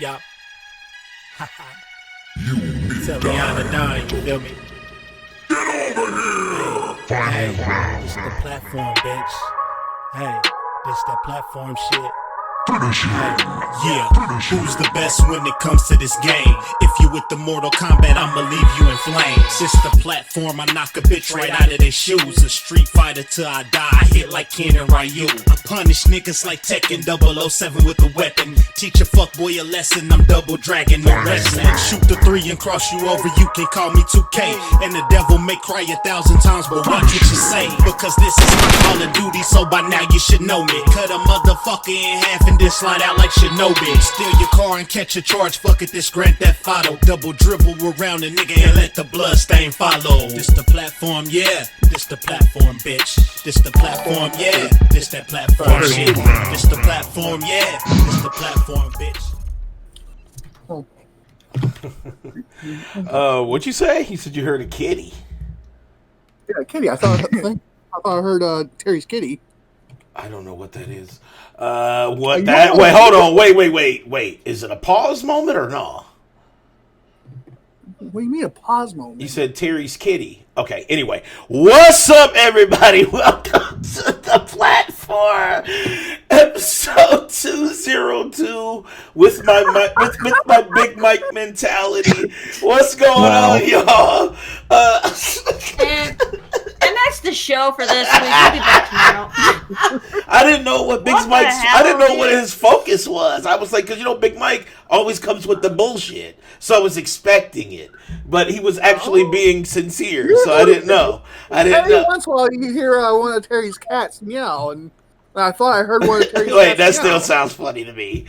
Yup. Tell Rihanna Don, you feel me? Hey, this the platform, bitch. Hey, this that platform shit. Yeah, who's the best when it comes to this game? If you with the Mortal Kombat, I'ma leave you in flames. It's the platform, I knock a bitch right out of their shoes. A Street Fighter till I die, I hit like Ken and Ryu. I punish niggas like Tekken 007 with a weapon. Teach a fuckboy a lesson, I'm double dragging, no wrestling. Shoot the 3 and cross you over, you can call me 2K. And the devil may cry 1,000 times, but watch what you say. Because this is my Call of Duty, so by now you should know me. Cut a motherfucker in half and then slide out like Shinobi. Steal your car and catch a charge, fuck it, this Grand Theft Auto. Double dribble around a nigga and let the blood stain follow. This the platform, yeah, this the platform, bitch. This the platform, yeah, this that platform shit. This the platform, yeah, this the platform, bitch. What'd you say? You said you heard a kitty. Yeah, kitty. I thought I heard Terry's kitty. I don't know what that is. What that? Wait, hold on. Wait. Is it a pause moment or no? What do you mean a pause moment? You said Terry's kitty. Okay. Anyway, what's up, everybody? Welcome to the platform, episode 202 with my big Mike mentality. What's going on, y'all? And that's the show for this week. We'll be back tomorrow. I didn't know what I didn't know what his focus was. I was like, because Big Mike always comes with the bullshit, so I was expecting it, but he was actually being sincere. So I didn't know. Every once in a while, you hear one of Terry's cats meow, and I thought I heard one of Terry's cats Wait, that meow. still sounds funny to me.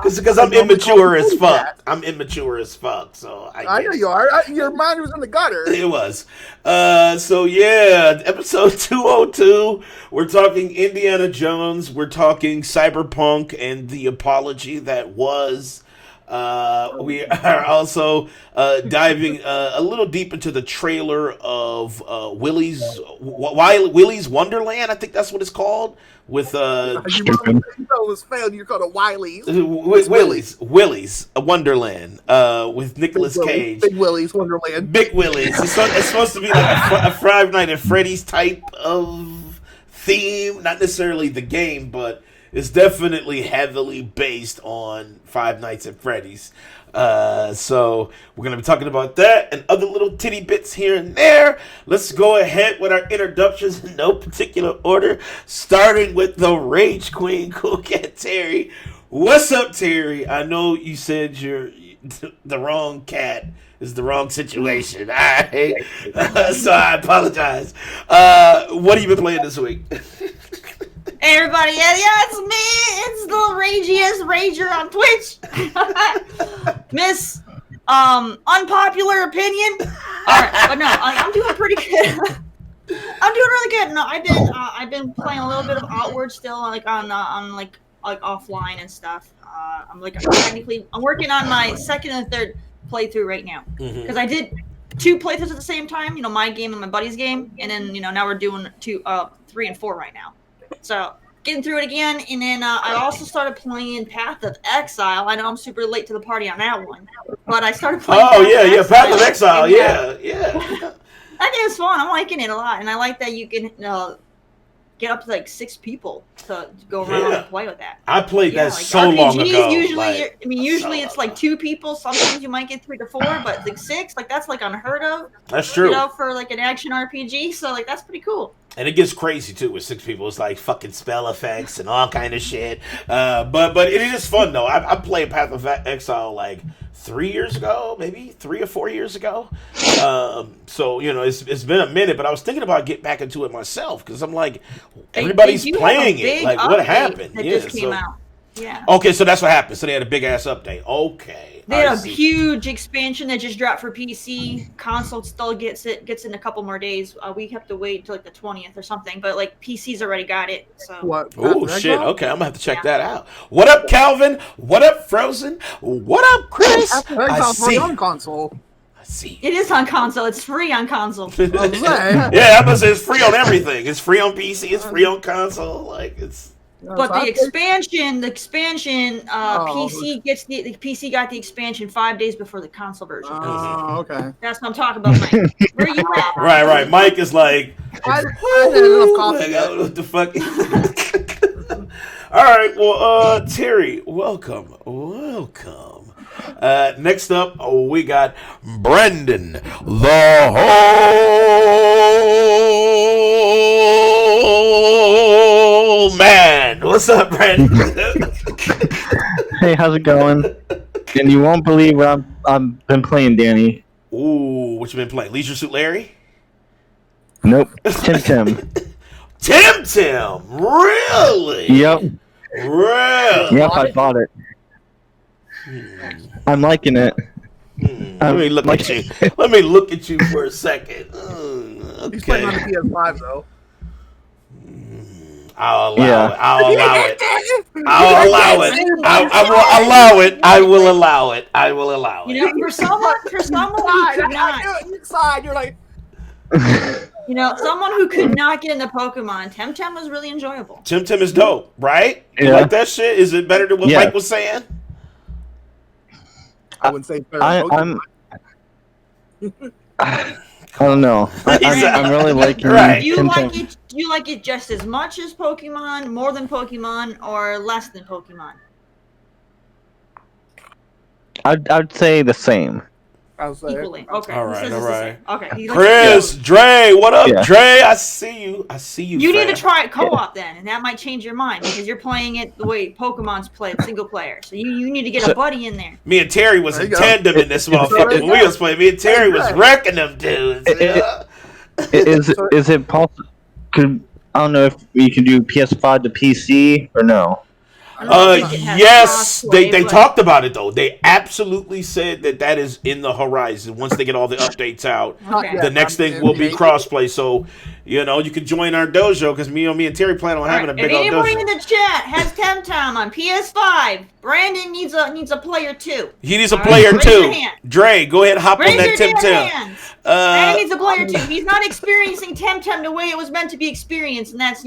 Because I'm immature as fuck. I'm immature as fuck, so I know you are. Your mind was in the gutter. It was. So yeah, episode 202. We're talking Indiana Jones. We're talking Cyberpunk and the apology that was. We are also diving a little deep into the trailer of Willy's Wonderland. I think that's what it's called. With you was failed. You called it Wiley's. Willy's Wonderland. With Nicolas Cage. Big Willy's Wonderland. Big Willy's. It's supposed to be like a Five Nights at Freddy's type of theme. Not necessarily the game, but it's definitely heavily based on Five Nights at Freddy's. So we're going to be talking about that and other little titty bits here and there. Let's go ahead with our introductions in no particular order, starting with the Rage Queen, Cool Cat Terry. What's up, Terry? I know you said the wrong cat is the wrong situation. All right. So I apologize. What have you been playing this week? Hey everybody, yeah, it's me. It's the ragiest rager on Twitch. Miss unpopular opinion. Alright, but no, I'm doing pretty good. I'm doing really good. No, I've been playing a little bit of Outward still, like on offline and stuff. I'm working on my second and third playthrough right now. Because I did 2 playthroughs at the same time, my game and my buddy's game, and then now we're doing 3 and 4 right now. So, getting through it again, and then I also started playing Path of Exile. I know I'm super late to the party on that one, but I started playing Path of Exile, yeah. That game's fun. I'm liking it a lot, and I like that you can get up to like 6 people to go around and play with that. I played that so long ago. Usually it's like 2 people. Sometimes you might get 3 to 4, but like 6, that's like unheard of. That's true. For like an action RPG, so like that's pretty cool. And it gets crazy too with 6 people. It's like fucking spell effects and all kind of shit. But it is fun though. I played Path of Exile like 3 years ago, maybe 3 or 4 years ago. So it's been a minute. But I was thinking about getting back into it myself because I'm like, everybody's playing it. Like, what happened? That just came out. Yeah. Okay, so that's what happened. So they had a big ass update. Okay. They had a huge expansion that just dropped for PC. Console still gets in a couple more days. We have to wait until like the 20th or something. But like PC's already got it. So. What? Oh shit! Okay, I'm gonna have to check that out. What up, Calvin? What up, Frozen? What up, Chris? I see. On console. I see. It is on console. It's free on console. Yeah, I'm gonna say it's free on everything. It's free on PC. It's free on console. Like it's. But the expansion, Oh. the PC got the expansion 5 days before the console version. Oh, okay. That's what I'm talking about, Mike. Where you at? Right. Mike is like, I had enough coffee. what the fuck? All right, well, Terry, welcome. Next up, we got Brendan, the whole man. What's up, Brendan? Hey, how's it going? And you won't believe what I've been playing, Danny. Ooh, what you been playing? Leisure Suit Larry? Nope. Tim. Tim, really? Yep. Really? Yep, I bought it. I'm liking it. Let me look at you. Let me look at you for a second. He's playing on Okay. the PS5 though. I'll allow Yeah. it. I'll allow it. I'll allow it. I will allow it. I will allow it. I will allow it. You know, for someone who could not, Inside, you're like, someone who could not get into Pokemon, Temtem was really enjoyable. Tim is dope, right? You Yeah. like that shit? Is it better than what Yeah. Mike was saying? I wouldn't say better. I'm. I don't know. I'm really liking Right. Do you Tim like Tam. it? Do you like it just as much as Pokemon, more than Pokemon, or less than Pokemon? I'd say the same. I was Equally. Okay. All Who right, says all it's the right. same? Okay. He likes Chris, Dre, what up, Yeah. Dre? I see you. You need fam. to try it co-op then, and that might change your mind because you're playing it the way Pokemon's played, single player. So you need to get a buddy in there. Me and Terry was There in you go. tandem in this motherfucker. When we was playing, me and Terry was wrecking them dudes. Yeah. Is it possible? I don't know if you can do PS5 to PC or no. I don't think it has Yes, crossplay, they but- talked about it though. They absolutely said that is in the horizon. Once they get all the updates out, Okay. the next thing will be crossplay. So, you can join our dojo because me and Terry plan on having a If big old anybody dojo. in the chat has Temtem on PS5, Brandon needs a player too. He needs a All right, player raise too. your hand. Dre, go ahead, hop Raise on that your damn Tim. hands. Brandon needs a player Uh, too. He's not experiencing Temtem the way it was meant to be experienced, and that's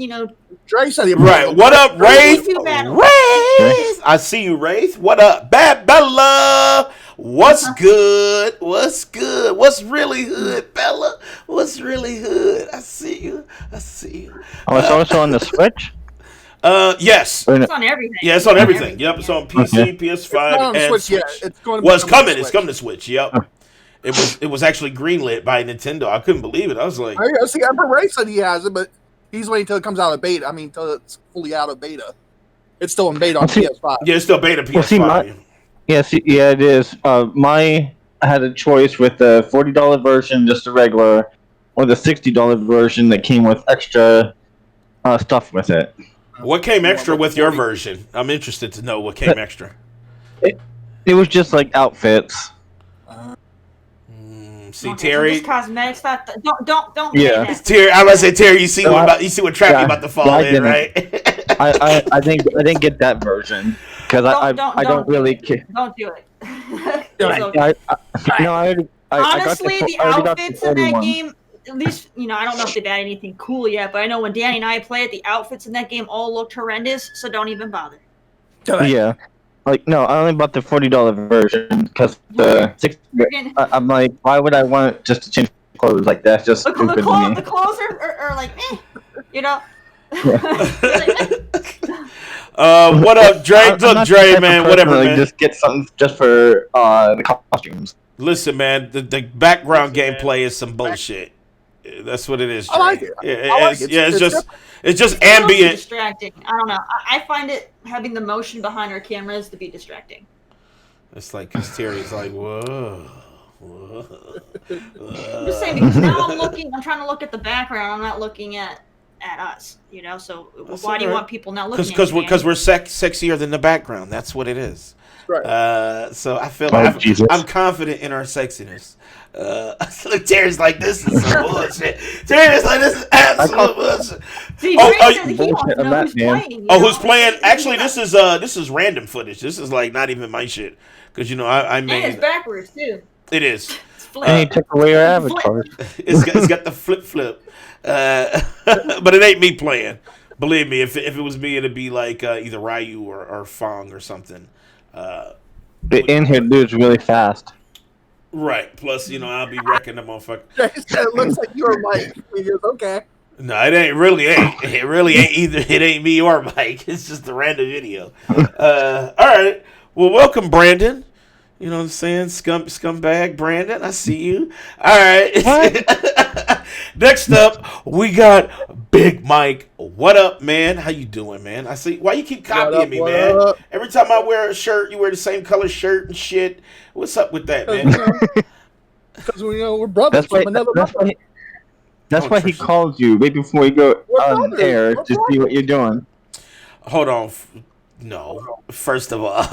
Dre said he Right. What up, Wraith? Too bad. Wraith. I see you, Wraith. What up, Bad Bella? What's good? What's good? What's really hood, Bella? What's really hood? I see you. Oh, it's also on the Switch. Yes. Or no? It's on everything. Yeah, it's on everything. Yep, it's on PC, Okay. PS5, It's not on and Switch Switch. yet. It's going to Well, it's become on coming. It's Switch. coming to Switch. Yep. It was actually greenlit by Nintendo. I couldn't believe it. I was like, I see. Emperor Ray said he has it, but he's waiting until it comes out of beta. I mean, until it's fully out of beta. It's still in beta on See- PS5. yeah, it's still beta PS5. Well, see, Yes, yeah, it is. I had a choice with the $40 version, just a regular, or the $60 version that came with extra stuff with it. What came extra with your version? I'm interested to know what came extra. It was just like outfits. See, Okay, Terry. So just cosmetics. Don't. Yeah. Say that. Terry, I was say Terry. You see No, what trap you yeah, about to fall yeah, I in, didn't. right? I didn't get that version because I don't really care. Don't do it. Yeah, Honestly, the outfits in that 41. game, at least, I don't know if they've added anything cool yet, but I know when Danny and I play it, the outfits in that game all looked horrendous, so don't even bother. Yeah, no, I only bought the $40 version because the I'm like, why would I want just to change clothes like that? It's just The stupid to clothes me. are like, you know. What up, Dre? I'm Look, not the Dre, type of man, person whatever, to, like, man. just get something just for the costumes. Listen, man, the background gameplay is some bullshit. That's what it is, Dre. I like it. Yeah, I like it. it's just It's ambient. distracting. I don't know. I find it having the motion behind our cameras to be distracting. It's like because Terry's like, whoa. I'm just saying because now I'm trying to look at the background. I'm not looking at us. So That's why do you alright. want people not looking? Because at we're sexier than the background. That's what it is. Right. So I feel Oh, Jesus. I'm confident in our sexiness. Look, Terry's like, this is some bullshit. Terry's like, this is absolute bullshit. See, Oh, Dre oh, says he wants bullshit to on know that, who's man. playing. Oh, who's playing? Actually, this is random footage. This is like not even my shit because I And it's made backwards too. it is. It's flipped. And he took away your avatar. It's got the flip, but it ain't me playing. Believe me, if it was me, it'd be like either Ryu or Fong or something. The in here dude's really fast. Right. Plus, I'll be wrecking the motherfucker. It looks like you were Mike. He goes, okay. No, it ain't really ain't. It really ain't either. It ain't me or Mike. It's just a random video. All right. Well, welcome, Brandon. You know what I'm saying? Scumbag Brandon. I see you. All right. Next up, we got Big Mike. What up, man? How you doing, man? I see. Why you keep copying me, man? Up? Every time I wear a shirt, you wear the same color shirt and shit. What's up with that, man? Because we're brothers from another mother. That's why he called you right before you go on air to see what you're doing. Hold on. No. First of all,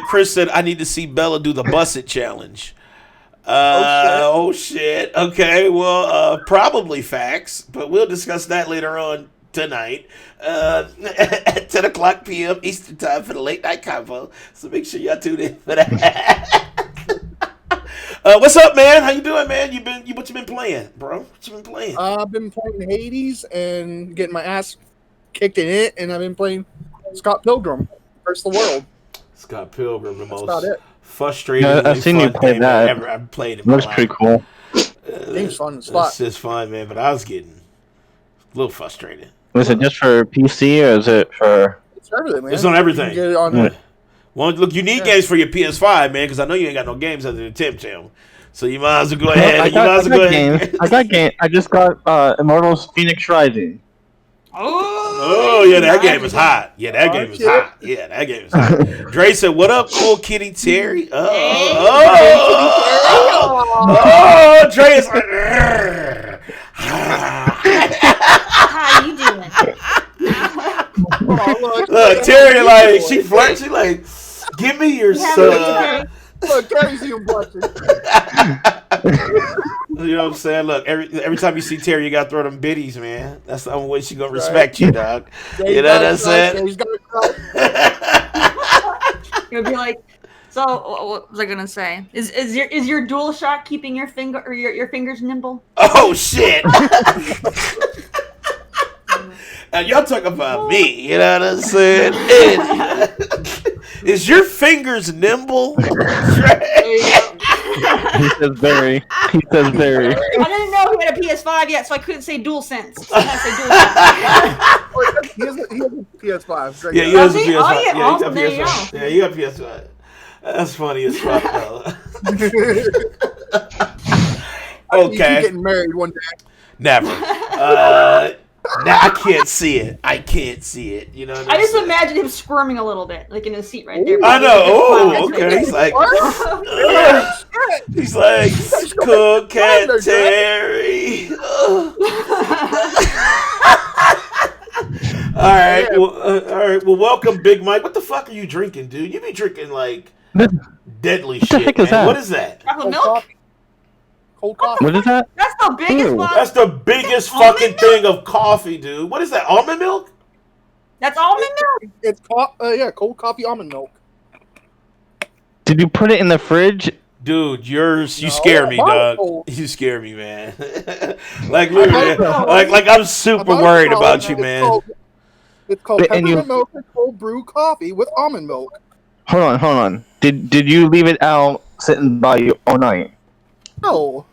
Chris said I need to see Bella do the Busset challenge. Oh shit. Okay. Well, probably facts, but we'll discuss that later on tonight at 10 o'clock p.m. Eastern time for the late night convo. So make sure y'all tune in for that. What's up, man? How you doing, man? What you been playing, bro? What you been playing? I've been playing Hades and getting my ass kicked in it, and I've been playing Scott Pilgrim, Curse of the World. Scott Pilgrim, the most about it. frustrating. I've seen you play that. I've played in my Looks life. pretty cool. Game's fun as It's fuck. just fun, man. But I was getting a little frustrated. Was it just for PC or is it for? It's everything, man. It's on everything. You can get it on Yeah. Well, look, you need games for your PS5, man, because I know you ain't got no games other than Tim Tam. So you might as well go ahead. I got game. I just got Immortals Phoenix Rising. Oh, yeah, that game is hot. Yeah, that game is hot. Yeah, that game is hot. Dre said, "What up, cool kitty Terry?" Oh, Dre is like, How you doing? look, Terry, like, she flirts. She like, give me your son. Look, Terry's even blushing. You know what I'm saying? Look, every time you see Terry, you gotta throw them biddies, man. That's the only way she gonna respect you, dog. You know what I'm saying? He's got a crush. You'll be like, so what was I gonna say? Is your dual shot keeping your finger or your fingers nimble? Oh shit! Now y'all talking about me, you know what I'm saying? Is your fingers nimble? He says very. He says very. I didn't know he had a PS5 yet, so I couldn't say dual sense. So I had to say dual sense. He has a PS5. Great Yeah, guy. you have a Oh, PS5. yeah, Yeah, you awesome. got There you PS5. Yeah, you got PS5. That's funny as fuck, though. You Okay. getting married one day. Never. Now I can't see it. I can't see it. You know what I just saying? imagine him squirming a little bit, like in his seat right there. I know. Oh, Wow, okay. He's like, What? he's like, cool cat Terry. All right. Well, welcome, Big Mike. What the fuck are you drinking, dude? You be drinking like deadly What the shit. heck is man. that? What is that? Chocolate milk? Cold coffee. What is that? That's the biggest Ew. one. That's the biggest Almond fucking thing of coffee, dude. What is that? Almond milk? That's almond milk. It's cold coffee almond milk. Did you put it in the fridge? Dude, you scare me, dog. cold. You scare me, man. Like literally, like I'm super worried about you, man. It's called And you- peppermint milk and cold brew coffee with almond milk. Hold on. Did you leave it out sitting by you all night? No.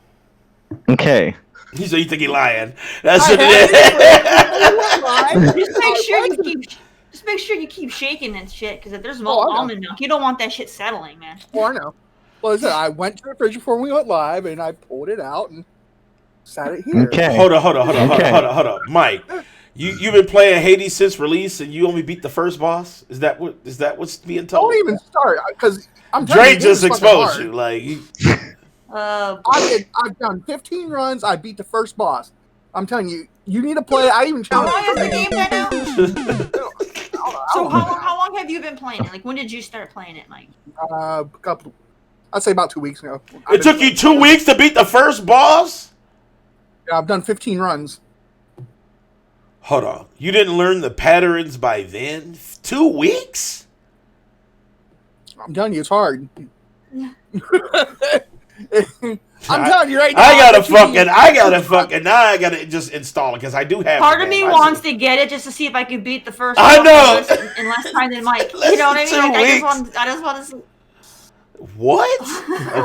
Okay. He said you think he lying. That's I what it is. Just make sure you keep shaking and shit, because if there's Oh, I know. almond milk, you don't want that shit settling, man. Oh, I know. Well, I went to the fridge before we went live, and I pulled it out and sat it here. Okay. Hold on. Mike, you've been playing Hades since release, and you only beat the first boss. Is that what's being told? Don't even start, because I'm Dre just exposed you. Like, I've done 15 runs. I beat the first boss. I'm telling you, you need to play. I even How challenged. long is the game been out? So So how long have you been playing it? Like, when did you start playing it, Mike? I'd say about 2 weeks ago. it took you 2 weeks to beat the first boss? Yeah, I've done 15 runs. Hold on. You didn't learn the patterns by then? 2 weeks? I'm telling you, it's hard. I'm telling you right now. I gotta just install it because I do have. Part of me wants to get it just to see if I can beat the first. I know in less time than Mike. You know what I mean? Like, I just want to see. What?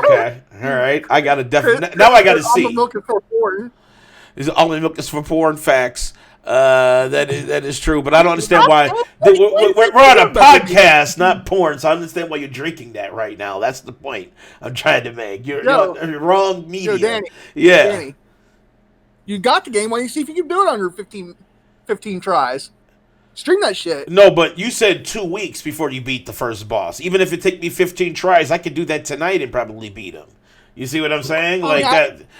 Okay, all right. I gotta definitely now. I gotta see. Almond milk is for porn. Almond milk is for porn. Facts. That is true, but I don't understand why we're on a podcast, not porn. So I understand why you're drinking that right now. That's the point I'm trying to make. You're wrong media. Danny, yeah. Danny, you got the game. Why don't you see if you can do it under 15 tries? Stream that shit. No, but you said 2 weeks before you beat the first boss. Even if it take me 15 tries, I could do that tonight and probably beat him. You see what I'm saying? Like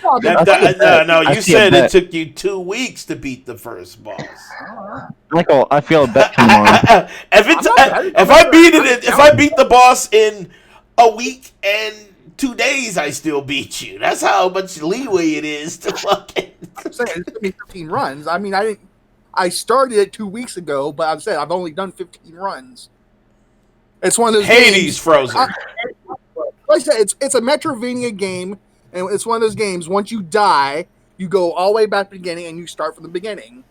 No. You said it took you 2 weeks to beat the first boss. Michael, I feel a bet tomorrow. If I beat the boss in a week and 2 days, I still beat you. That's how much leeway it is to fucking. I'm saying it took me 15 runs. I mean, I started it 2 weeks ago, but I've said I've only done 15 runs. It's one of those Hades games, frozen. Like I said, it's a Metrovania game, and it's one of those games. Once you die, you go all the way back to the beginning, and you start from the beginning.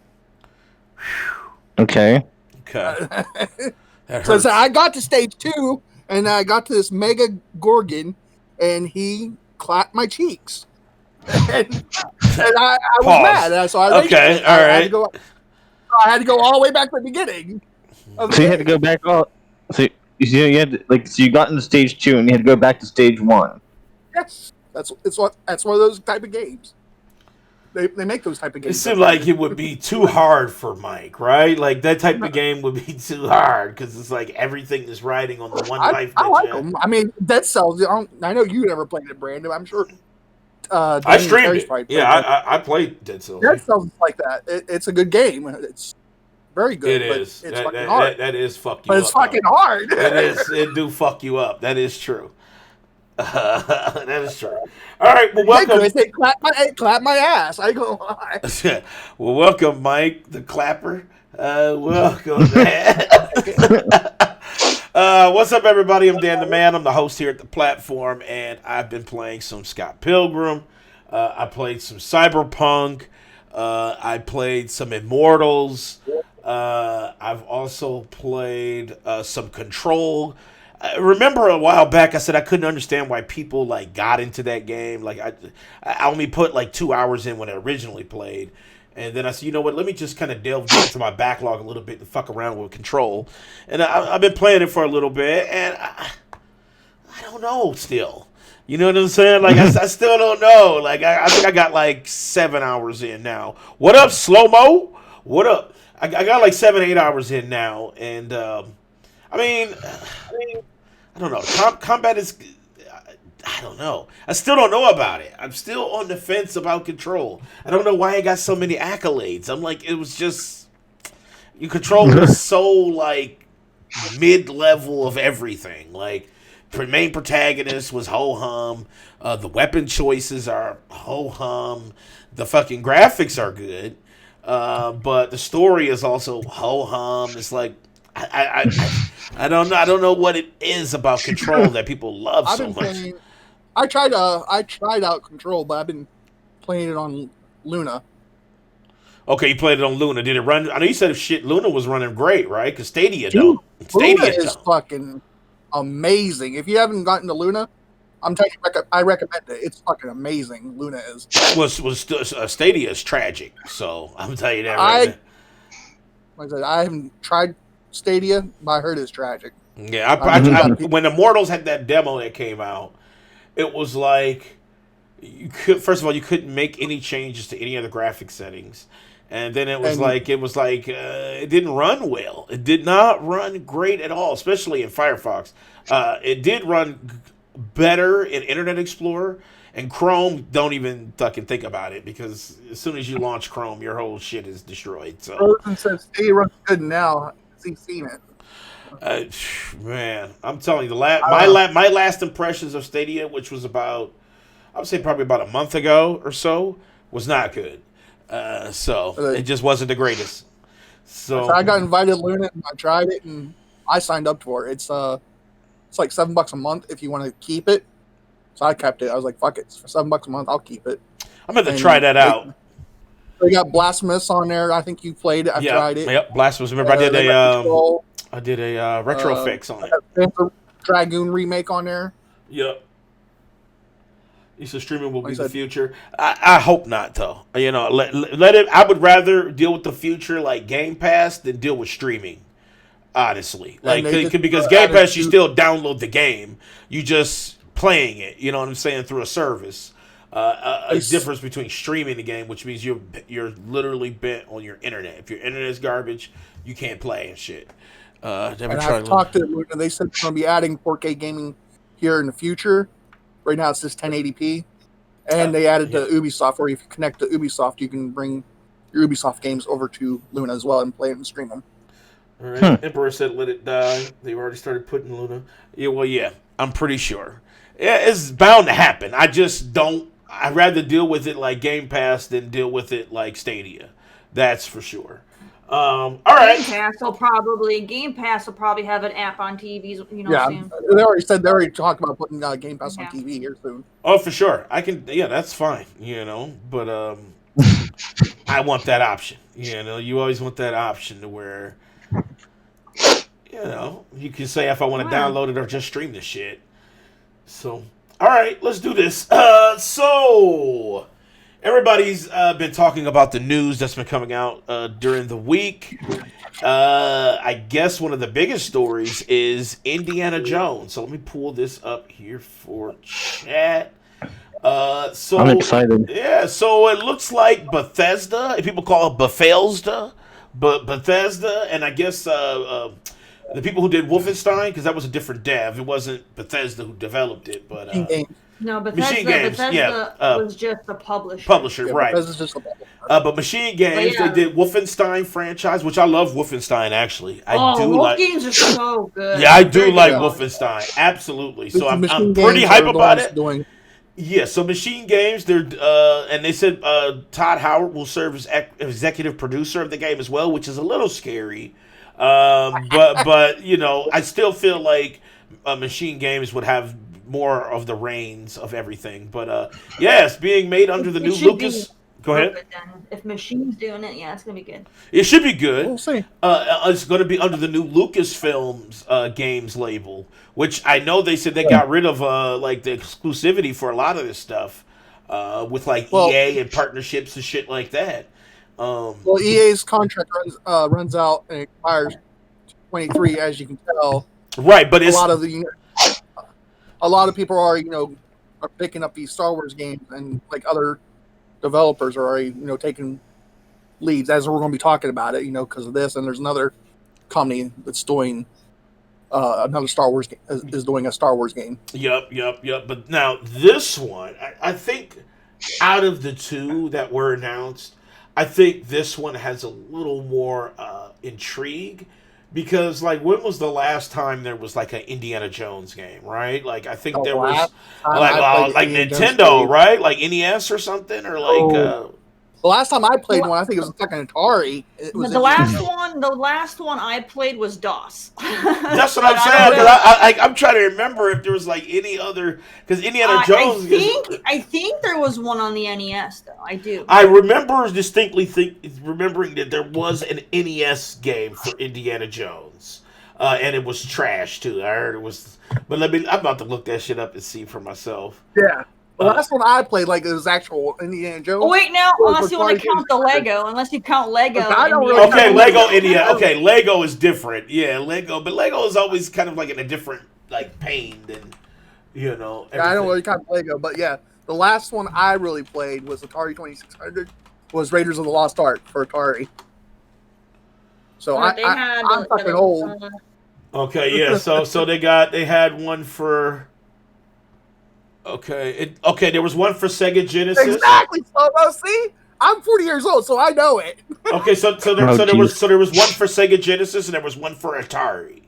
Okay. So I got to stage 2, and I got to this Mega Gorgon, and he clapped my cheeks, and I was mad. So I had to go all the way back to the beginning. So you had to go back all. So you had to, so you got into stage 2 and you had to go back to stage 1. Yes, that's one of those type of games. They make those type of games. It seemed like it would be too hard for Mike, right? Like that type of game would be too hard because it's like everything is riding on the one life. I like them. I mean, Dead Cells. I know you never played it, Brandon. I'm sure. I streamed it. Yeah, I played Dead Cells. Dead Cells is like that. It's a good game. It's very good. It is. It's fucking hard. That is fuck you but up. But it's fucking hard. It is. It do fuck you up. That is true. That is true. All right. Well, welcome. I say clap my ass. I go lie. Well, welcome, Mike the Clapper. Welcome, man. What's up, everybody? I'm Dan the Man. I'm the host here at the platform, and I've been playing some Scott Pilgrim. I played some Cyberpunk. I played some Immortals. I've also played some Control. I remember a while back I said I couldn't understand why people like got into that game. Like I only put like 2 hours in when I originally played. And then I said, you know what, let me just kind of delve into my backlog a little bit to fuck around with Control. And I've been playing it for a little bit, and I don't know still. You know what I'm saying? Like, I still don't know. Like, I think I got like 7 hours in now. What up, Slow-Mo? What up? I got like 7-8 hours in now, and I mean, I don't know. Combat is, I don't know. I still don't know about it. I'm still on the fence about Control. I don't know why it got so many accolades. I'm like, it was just, Control was so like mid-level of everything. Like, the main protagonist was ho-hum. The weapon choices are ho-hum. The fucking graphics are good. But the story is also ho-hum. It's like, I don't know. I don't know what it is about Control that people love so much. I tried out Control, but I've been playing it on Luna. Okay, you played it on Luna. Did it run? I know you said shit. Luna was running great, right? Because Stadia Dude, don't. Stadia Luna is fucking amazing. If you haven't gotten to Luna, I'm telling you, I recommend it. It's fucking amazing. Luna is. Stadia is tragic. So I'm telling you that. Like I said, I haven't tried Stadia, but I heard it's tragic. Yeah, when Immortals had that demo that came out, it was like first of all, you couldn't make any changes to any of the graphic settings, and then it was like it didn't run well. It did not run great at all, especially in Firefox. It did run better in Internet Explorer. And Chrome, don't even fucking think about it, because as soon as you launch Chrome, your whole shit is destroyed. So Frozen says Stadia runs good now. Has he seen it? Man, I'm telling you, my last impressions of Stadia, which was about, I would say probably about a month ago or so, was not good. So it just wasn't the greatest. So I got invited to Luna, and I tried it, and I signed up for it. It's like $7 a month if you want to keep it. So I kept it. I was like, fuck it. For $7 a month, I'll keep it. I'm going to try that out. They got Blasphemous on there. I think you played it. I've tried it. Yep, Blasphemous. Remember, I did a retro fix on it. Panzer Dragoon remake on there. Yep. You said streaming will be the future. I hope not, though. You know, let it. I would rather deal with the future like Game Pass than deal with streaming. Honestly, like because Game Pass, you still download the game. You just playing it. You know what I'm saying, through a service. A difference between streaming the game, which means you're literally bent on your internet. If your internet is garbage, you can't play and shit. I've talked to them, and they said they're going to be adding 4K gaming here in the future. Right now it's just 1080p, and they added the Ubisoft, where if you connect to Ubisoft, you can bring your Ubisoft games over to Luna as well and play it and stream them. All right. Emperor said, "Let it die." They've already started putting Luna. Yeah, well, yeah, I'm pretty sure. Yeah, it's bound to happen. I just don't. I'd rather deal with it like Game Pass than deal with it like Stadia. That's for sure. All right. Game Pass will probably have an app on TVs. You know, soon. They already talked about putting Game Pass on TV here soon. Oh, for sure. I can. Yeah, that's fine. You know, but I want that option. You know, you always want that option to where, you know, you can say if I want to download it or just stream this shit. So, all right, let's do this. So everybody's been talking about the news that's been coming out during the week. I guess one of the biggest stories is Indiana Jones. So let me pull this up here for chat. So I'm excited. Yeah, so it looks like Bethesda, and people call it Bethesda, but Bethesda, and I guess the people who did Wolfenstein, because that was a different dev. It wasn't Bethesda who developed it, but no, Bethesda was just the publisher. Right? Bethesda's just a publisher. But Machine Games, they did Wolfenstein franchise, which I love Wolfenstein, actually. Wolf games are so good. Yeah, I do like Wolfenstein, absolutely. So I'm pretty hype about it. Yeah, so Machine Games, they're and they said Todd Howard will serve as executive producer of the game as well, which is a little scary. But you know, I still feel like Machine Games would have more of the reins of everything. But it's being made under the new Lucas. Go ahead. If Machine's doing it, it's gonna be good. It should be good. We'll see. It's going to be under the new Lucasfilms games label, which I know they said they got rid of like the exclusivity for a lot of this stuff with like EA and partnerships and shit like that. EA's contract runs out and expires 23, as you can tell. Right, but it's a lot of people are are picking up these Star Wars games, and like other developers are already taking leads, as we're going to be talking about it, because of this. And there's another company that's doing another Star Wars is doing a Star Wars game. Yep. But now this one, I think out of the two that were announced, I think this one has a little more intrigue, because like, when was the last time there was like an Indiana Jones game, right? Like, I think there was like Nintendo, right? Like NES or something, or like. The last time I played one, I think it was fucking Atari. The last one I played was DOS. That's what I'm saying. Because I'm trying to remember if there was like any other, because Indiana Jones. I think there was one on the NES though. I do. I remember distinctly remembering that there was an NES game for Indiana Jones, and it was trash too. I heard it was. But I'm about to look that shit up and see for myself. Yeah. The last one I played, like, it was actual Indiana Jones. Oh, wait, now, unless you want to count the Lego. Unless you count Lego. Okay, Lego India. Okay, Lego is different. Yeah, Lego. But Lego is always kind of like in a different, like, pain than, everything. I don't really count Lego, but yeah. The last one I really played was Atari 2600. Was Raiders of the Lost Ark for Atari. So I'm fucking old. Okay, yeah. So they had one for... Okay, there was one for Sega Genesis. Exactly. So see, I'm 40 years old, so I know it. Okay, so there was one for Sega Genesis, and there was one for Atari.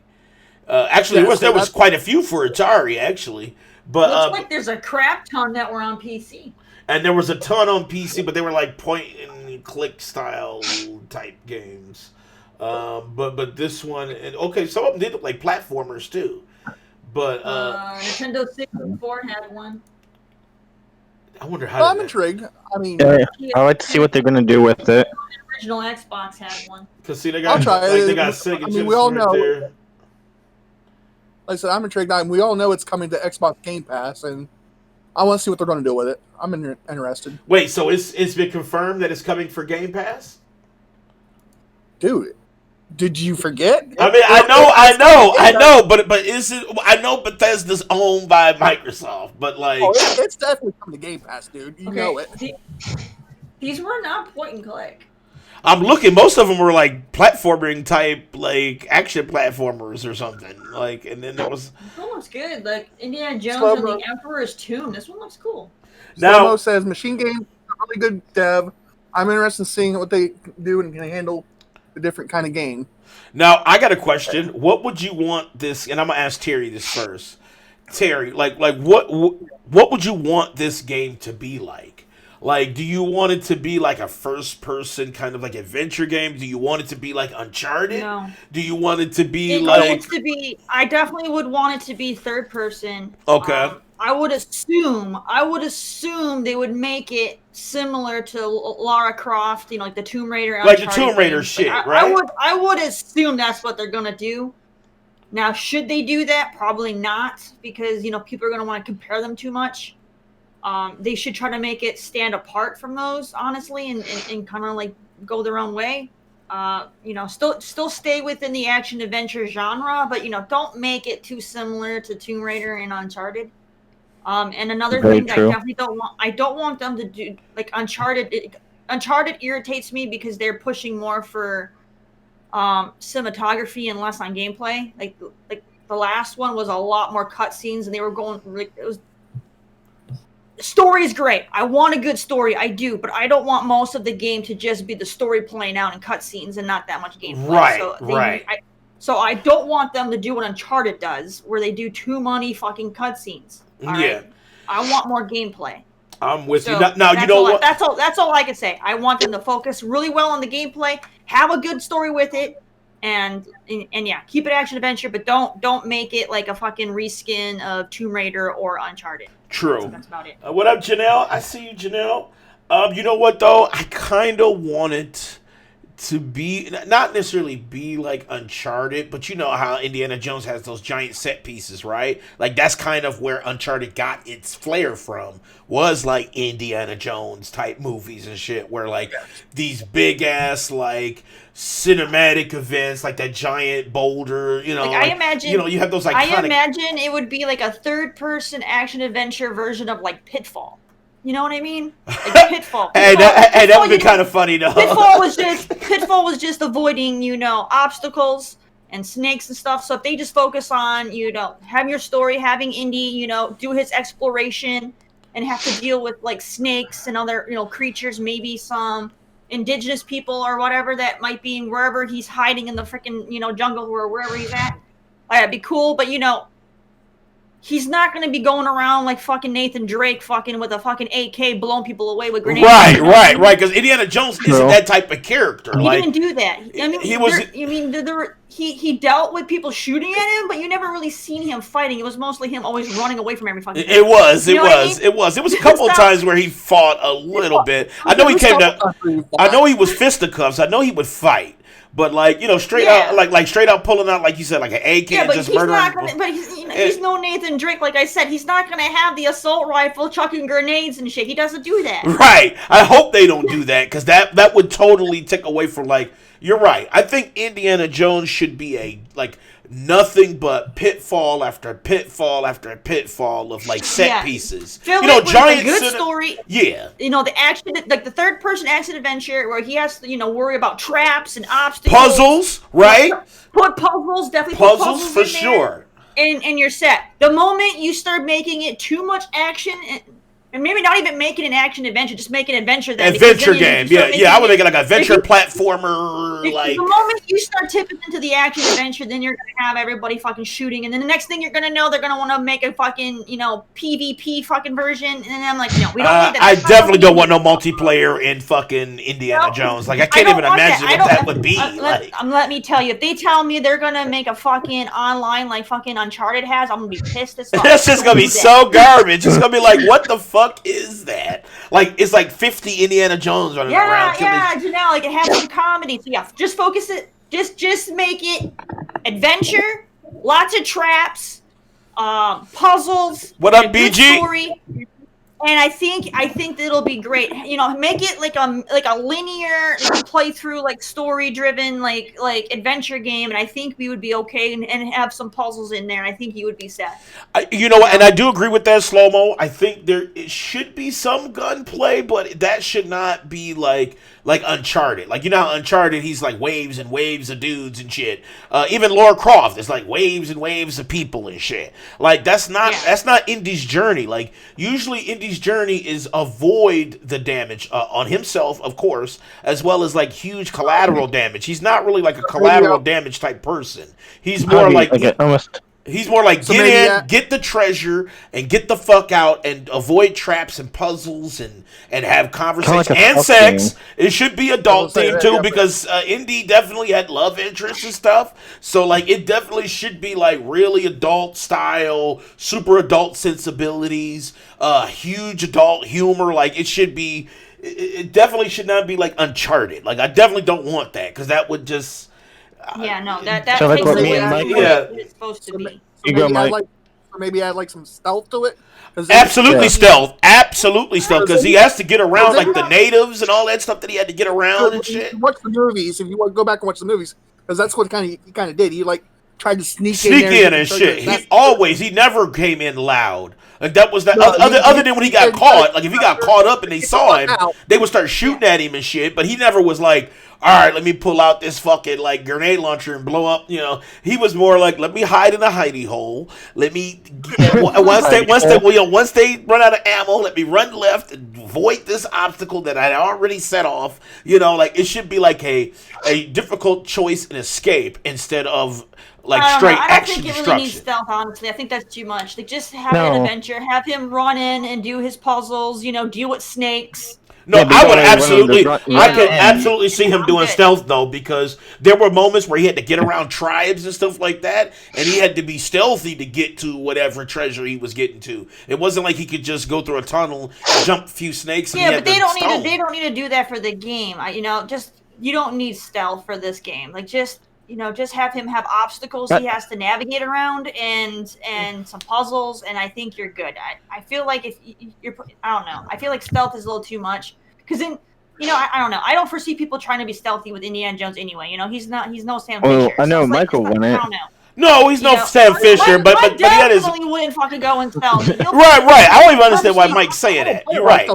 Actually, there was quite a few for Atari, actually. But looks like there's a crap ton that were on PC. And there was a ton on PC, but they were like point and click style type games. But this one, some of them did look like platformers too. But Nintendo 64 had one. I wonder how. Well, I'm intrigued. I mean, Yeah, I like to see what they're gonna do with it. Original Xbox had one. Cause see, they I'll got try like it. they got Sega I mean, chips we all right know. there. Like I said, I'm intrigued. And we all know it's coming to Xbox Game Pass, and I want to see what they're going to do with it. I'm interested. Wait, so it's been confirmed that it's coming for Game Pass? Dude, did you forget? I mean, I know, but is it? I know Bethesda's owned by Microsoft, but like, Oh, it's definitely coming to Game Pass, dude. You know it. These were not point and click. I'm looking. Most of them were like platforming type, like action platformers or something. Like, and then there was. This one looks good. Like Indiana Jones Slow-mo. and the Emperor's Tomb. This one looks cool. Now, Slow-mo says Machine Game, really good dev. I'm interested in seeing what they do and can handle a different kind of game. Now I got a question. What would you want this? And I'm gonna ask Terry this first. Terry, like what would you want this game to be like? Like, do you want it to be like a first-person kind of like adventure game? Do you want it to be like Uncharted? No. Do you want it to be It like? needs to be. I definitely would want it to be third person. Okay. I would assume they would make it similar to Lara Croft, like the Tomb Raider. Like the Uncharted Tomb Raider games. shit, Like, right? I would assume that's what they're gonna do. Now, should they do that? Probably not, because people are gonna want to compare them too much. They should try to make it stand apart from those, honestly, and kind of like go their own way. Still stay within the action adventure genre, but don't make it too similar to Tomb Raider and Uncharted. And another Very thing that true. I definitely don't want them to do, like Uncharted. Uncharted irritates me because they're pushing more for cinematography and less on gameplay. Like the last one was a lot more cutscenes, and they were going like it was. Story is great. I want a good story. I do, but I don't want most of the game to just be the story playing out in cutscenes and not that much gameplay. Right. So I don't want them to do what Uncharted does, where they do too many fucking cutscenes. All right? I want more gameplay. I'm with So you. Now you know what? That's all I can say. I want them to focus really well on the gameplay, have a good story with it, and yeah, keep it action adventure, but don't make it like a fucking reskin of Tomb Raider or Uncharted. True. That's about it. What up, Janelle? I see you, Janelle. You know what though? I kind of want it to be not necessarily be like Uncharted, but you know how Indiana Jones has those giant set pieces, right? Like that's kind of where Uncharted got its flair from. Was like Indiana Jones type movies and shit, where like these big ass like cinematic events, like that giant boulder, I imagine, you have those iconic. I imagine it would be like a third-person action adventure version of like Pitfall. You know what I mean? Like Pitfall. Hey, that would be kind of funny though. Pitfall was just avoiding, obstacles and snakes and stuff. So if they just focus on, having your story, having Indy, do his exploration and have to deal with like snakes and other, creatures, maybe some indigenous people or whatever that might be wherever he's hiding in the freaking, jungle or wherever he's at. That'd be cool, but he's not going to be going around like fucking Nathan Drake fucking with a fucking AK blowing people away with grenades. Right. Because Indiana Jones isn't that type of character. He like, didn't do that. I mean, he dealt with people shooting at him, but you never really seen him fighting. It was mostly him always running away from every fucking thing. It was a couple of Stop. times where he fought a little bit. I know he was fisticuffs. I know he would fight. But straight out, like straight out pulling out, like you said, like an AK and just murdering. He's no Nathan Drake, like I said. He's not gonna have the assault rifle chucking grenades and shit. He doesn't do that. Right. I hope they don't do that because that would totally take away from like. You're right. I think Indiana Jones should be nothing but pitfall after pitfall after pitfall of like set pieces. Fill it with giant a good story. Yeah. The action, like the third person action adventure where he has to, worry about traps and obstacles. Puzzles, right? Put puzzles, definitely puzzles put for puzzles in there, sure. And you're set. The moment you start making it too much action, and maybe not even make it an action adventure, just make an adventure then. Adventure game, yeah. I would make it like an adventure platformer. The moment you start tipping into the action adventure, then you're gonna have everybody fucking shooting, and then the next thing you're gonna know, they're gonna want to make a fucking PvP fucking version, and then I'm like, no, we don't need that. I definitely don't want no multiplayer in fucking Indiana Jones. Like I can't even imagine what that would be. Let me tell you, if they tell me they're gonna make a fucking online like fucking Uncharted has, I'm gonna be pissed as fuck. That's just gonna be so garbage. It's gonna be like, what the fuck? fuck is that? Like, it's like 50 Indiana Jones running around. Yeah, Janelle, like it has some comedy. So yeah, just focus it. Just make it adventure, lots of traps, puzzles. What up, a good BG? Story. And I think that it'll be great. You know, make it like a linear playthrough, like story driven, like adventure game. And I think we would be okay, and have some puzzles in there. I think you would be set. You know what? And I do agree with that, Slow-Mo. I think it should be some gunplay, but that should not be like Uncharted. Like, you know how Uncharted, he's like waves and waves of dudes and shit. Even Lara Croft is like waves and waves of people and shit. Like, that's not Indy's journey. Like, usually Indy's journey is avoid the damage on himself, of course, as well as like huge collateral damage. He's not really like a collateral damage type person. He's more like he's more like get the treasure and get the fuck out and avoid traps and puzzles and have conversations and sex. It should be adult themed too, because Indy definitely had love interests and stuff. So like it definitely should be like really adult style, super adult sensibilities, huge adult humor. Like it should be. It definitely should not be like Uncharted. Like I definitely don't want that, because that would just. Yeah, no, that So takes like what away me and from Mike- what it's supposed to be. You go, Mike. Maybe add like some stealth to it. Absolutely stealth, because he has to get around like the natives and all that stuff that he had to get around and shit. Watch the movies if you want to go back and watch the movies, because that's what he kind of did. He like tried to sneak in and shit. He never came in loud. Like that was other than when he got caught. Like if he got caught up and they saw him, they would start shooting at him and shit. But he never was like, all right, let me pull out this fucking like grenade launcher and blow up. You know, he was more like, let me hide in a hidey hole. Let me once they run out of ammo, let me run left and avoid this obstacle that I already set off. You know, like it should be like a difficult choice and escape instead of like straight action destruction. I don't think it really needs stealth, honestly. I think that's too much. Like, just have an adventure. Have him run in and do his puzzles, you know, deal with snakes. No, I can absolutely see him doing stealth, though, because there were moments where he had to get around tribes and stuff like that, and he had to be stealthy to get to whatever treasure he was getting to. It wasn't like he could just go through a tunnel, jump a few snakes, and but they don't need to do that for the game. You don't need stealth for this game. Like, just have him have obstacles he has to navigate around and some puzzles, and I think you're good. I feel like if you're, I don't know. I feel like stealth is a little too much, because then, I don't know. I don't foresee people trying to be stealthy with Indiana Jones anyway. He's no Sam Fisher. I know Michael wouldn't. I don't know. No, he's no Sam Fisher, but he had his. Definitely wouldn't fucking go in stealth. Right. I don't even understand why Mike's saying that. You're right.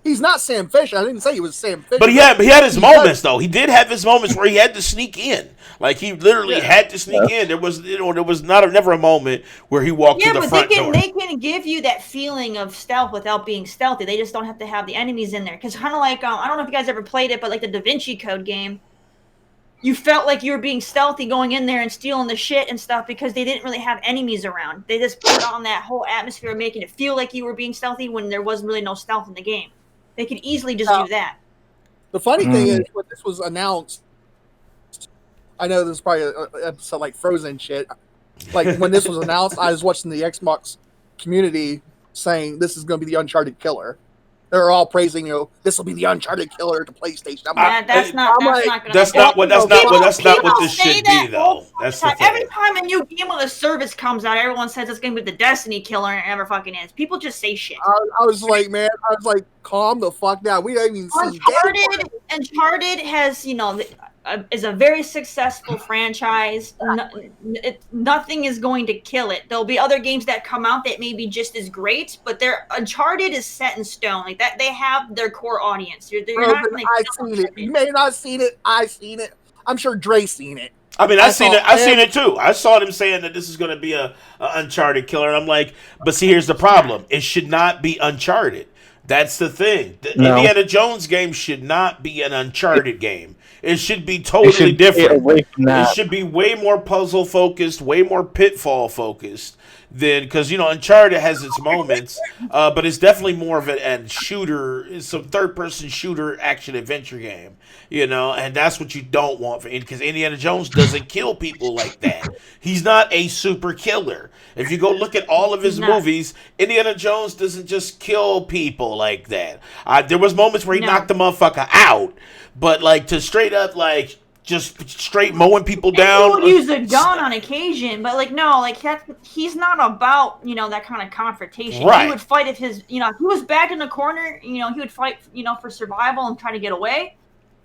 He's not Sam Fisher. I didn't say he was Sam Fisher. But he had his moments, though. He did have his moments where he had to sneak in. Like, he literally had to sneak in. There was never a moment where he walked through the front door. They can give you that feeling of stealth without being stealthy. They just don't have to have the enemies in there. Because kind of like, I don't know if you guys ever played it, but like the Da Vinci Code game, you felt like you were being stealthy going in there and stealing the shit and stuff because they didn't really have enemies around. They just put on that whole atmosphere, making it feel like you were being stealthy when there wasn't really no stealth in the game. They could easily just do that. The funny thing is, when this was announced, I know this is probably an episode like Frozen shit. Like, when this was announced, I was watching the Xbox community saying this is going to be the Uncharted killer. They're all praising, this will be the Uncharted killer to PlayStation. That's not what this should be, though. That's the thing. Every time a new game with a service comes out, everyone says it's going to be the Destiny killer, and it never fucking is. People just say shit. I was like, calm the fuck down. We don't even see Uncharted has, is a very successful franchise. Nothing is going to kill it. There'll be other games that come out that may be just as great, but Uncharted is set in stone. Like that, they have their core audience. I've seen it. You may not have seen it. I've seen it. I'm sure Dre's seen it. I mean, I've seen it too. I saw them saying that this is going to be a Uncharted killer, and I'm like, but see, here's the problem. It should not be Uncharted. That's the thing. The No. Indiana Jones game should not be an Uncharted game. It should be It totally should different. get away from It that. should be way more puzzle focused, way more pitfall focused than because Uncharted has its moments, but it's definitely more of a shooter, it's a third person shooter action adventure game. And that's what you don't want because Indiana Jones doesn't kill people like that. He's not a super killer. If you go look at all of his movies, Indiana Jones doesn't just kill people like that. There was moments where he knocked the motherfucker out, but like to straight up like just straight mowing people down. He would use a gun on occasion, but he's not about that kind of confrontation. Right. He would fight if his he was backed in the corner. He would fight for survival and try to get away.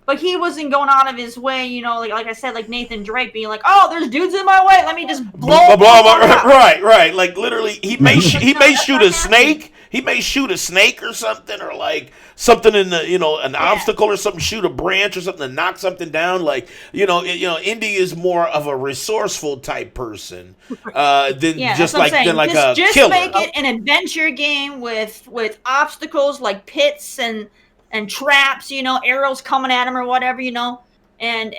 But he wasn't going out of his way, like I said, like Nathan Drake being like, "Oh, there's dudes in my way. Let me just blow them up." Right. Like literally, he may shoot a snake. He may shoot a snake or something, or like something in the an obstacle or something. Shoot a branch or something to knock something down. Like Indy is more of a resourceful type person than just a killer. Just make it an adventure game with obstacles like pits and traps, arrows coming at him or whatever, and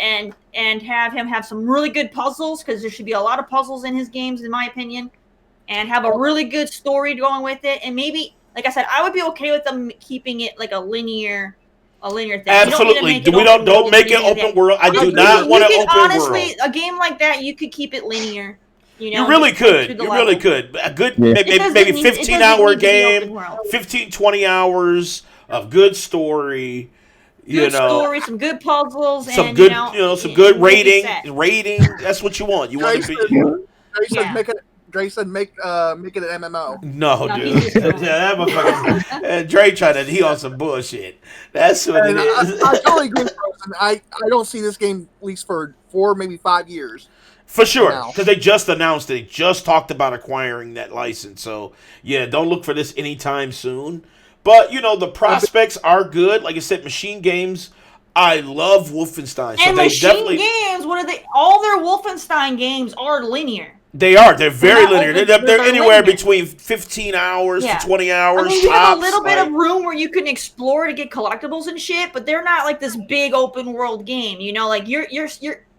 have him have some really good puzzles, because there should be a lot of puzzles in his games, in my opinion, and have a really good story going with it. And maybe, like I said, I would be okay with them keeping it like a linear thing. Absolutely. Don't make it open world. I do not want to open world. Honestly, a game like that, you could keep it linear. You really could. You really could. A good, maybe 15-hour game, 15, 20 hours of good story. Story, some good puzzles, some and good, some good rating. That's what you want. You want to be. Dre said make it an MMO. No, dude. That motherfucker. Dre tried to. He on some bullshit. That's what it is. I totally agree with Rosen. I don't see this game at least for 4, maybe 5 years. For sure, because they just announced it. They just talked about acquiring that license. So, yeah, don't look for this anytime soon. But, the prospects are good. Like I said, Machine Games, I love Wolfenstein. So and they Machine definitely Games, what are they? All their Wolfenstein games are linear. They are. They're very linear. They're anywhere linear. Between 15 hours to 20 hours. You have a little bit of room where you can explore to get collectibles and shit, but they're not like this big open world game. Like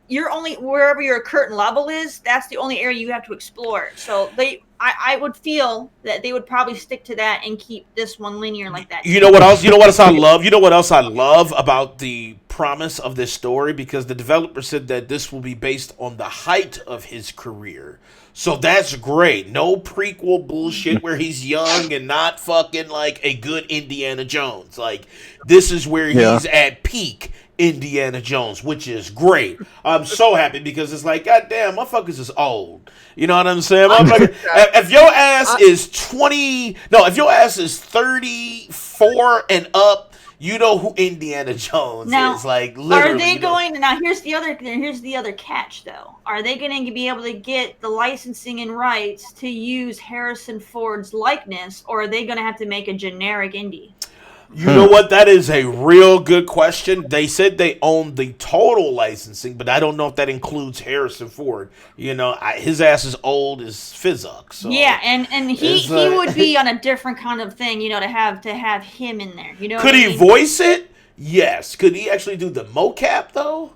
you're only wherever your current level is. That's the only area you have to explore. So I would feel that they would probably stick to that and keep this one linear like that. You know what else? You know what else I love? You know what else I love about the promise of this story? Because the developer said that this will be based on the height of his career. So that's great. No prequel bullshit where he's young and not fucking like a good Indiana Jones. Like, this is where he's at peak Indiana Jones, which is great. I'm so happy because it's like, goddamn, motherfuckers is old. You know what I'm saying? If your ass is 34 and up, you know who Indiana Jones is. Like, literally. Are they going? Now, here's the other catch, though. Are they going to be able to get the licensing and rights to use Harrison Ford's likeness, or are they going to have to make a generic Indy? You know what? That is a real good question. They said they own the total licensing, but I don't know if that includes Harrison Ford. His ass is old as Fizzuk. So yeah, and he would be on a different kind of thing, to have him in there. Could he voice it? Yes. Could he actually do the mocap though?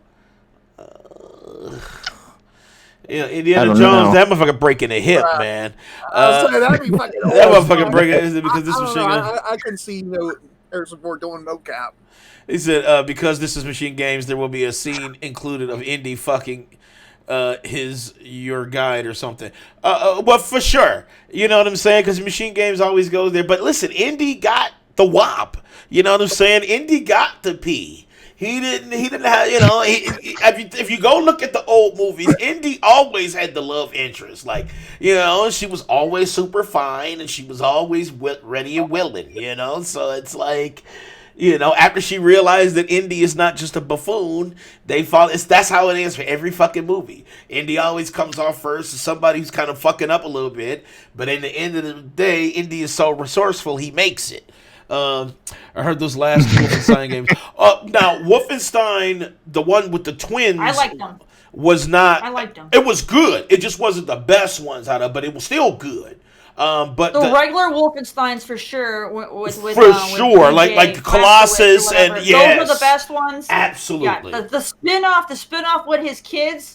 Indiana Jones, that motherfucker breaking a hip, man. That'd be fucking awesome. That motherfucker breaking because this machine. I can see Harrison Ford doing mocap. He said, because this is Machine Games, there will be a scene included of Indy fucking your guide or something. Well, for sure. You know what I'm saying? Because Machine Games always goes there. But listen, Indy got the WAP. You know what I'm saying? Indy got the P. He didn't have, if you go look at the old movies, Indy always had the love interest. Like, she was always super fine and she was always ready and willing, So it's like, after she realized that Indy is not just a buffoon, that's how it is for every fucking movie. Indy always comes off first as somebody who's kind of fucking up a little bit, but in the end of the day, Indy is so resourceful, he makes it. I heard those last two Wolfenstein games. Now, Wolfenstein, the one with the twins, I liked them. Was not. I liked them. It was good. It just wasn't the best ones out of, but it was still good. But the regular Wolfensteins for sure. With sure, DJ, like Colossus and yes, those are the best ones. Absolutely. Yeah, the spin-off with his kids.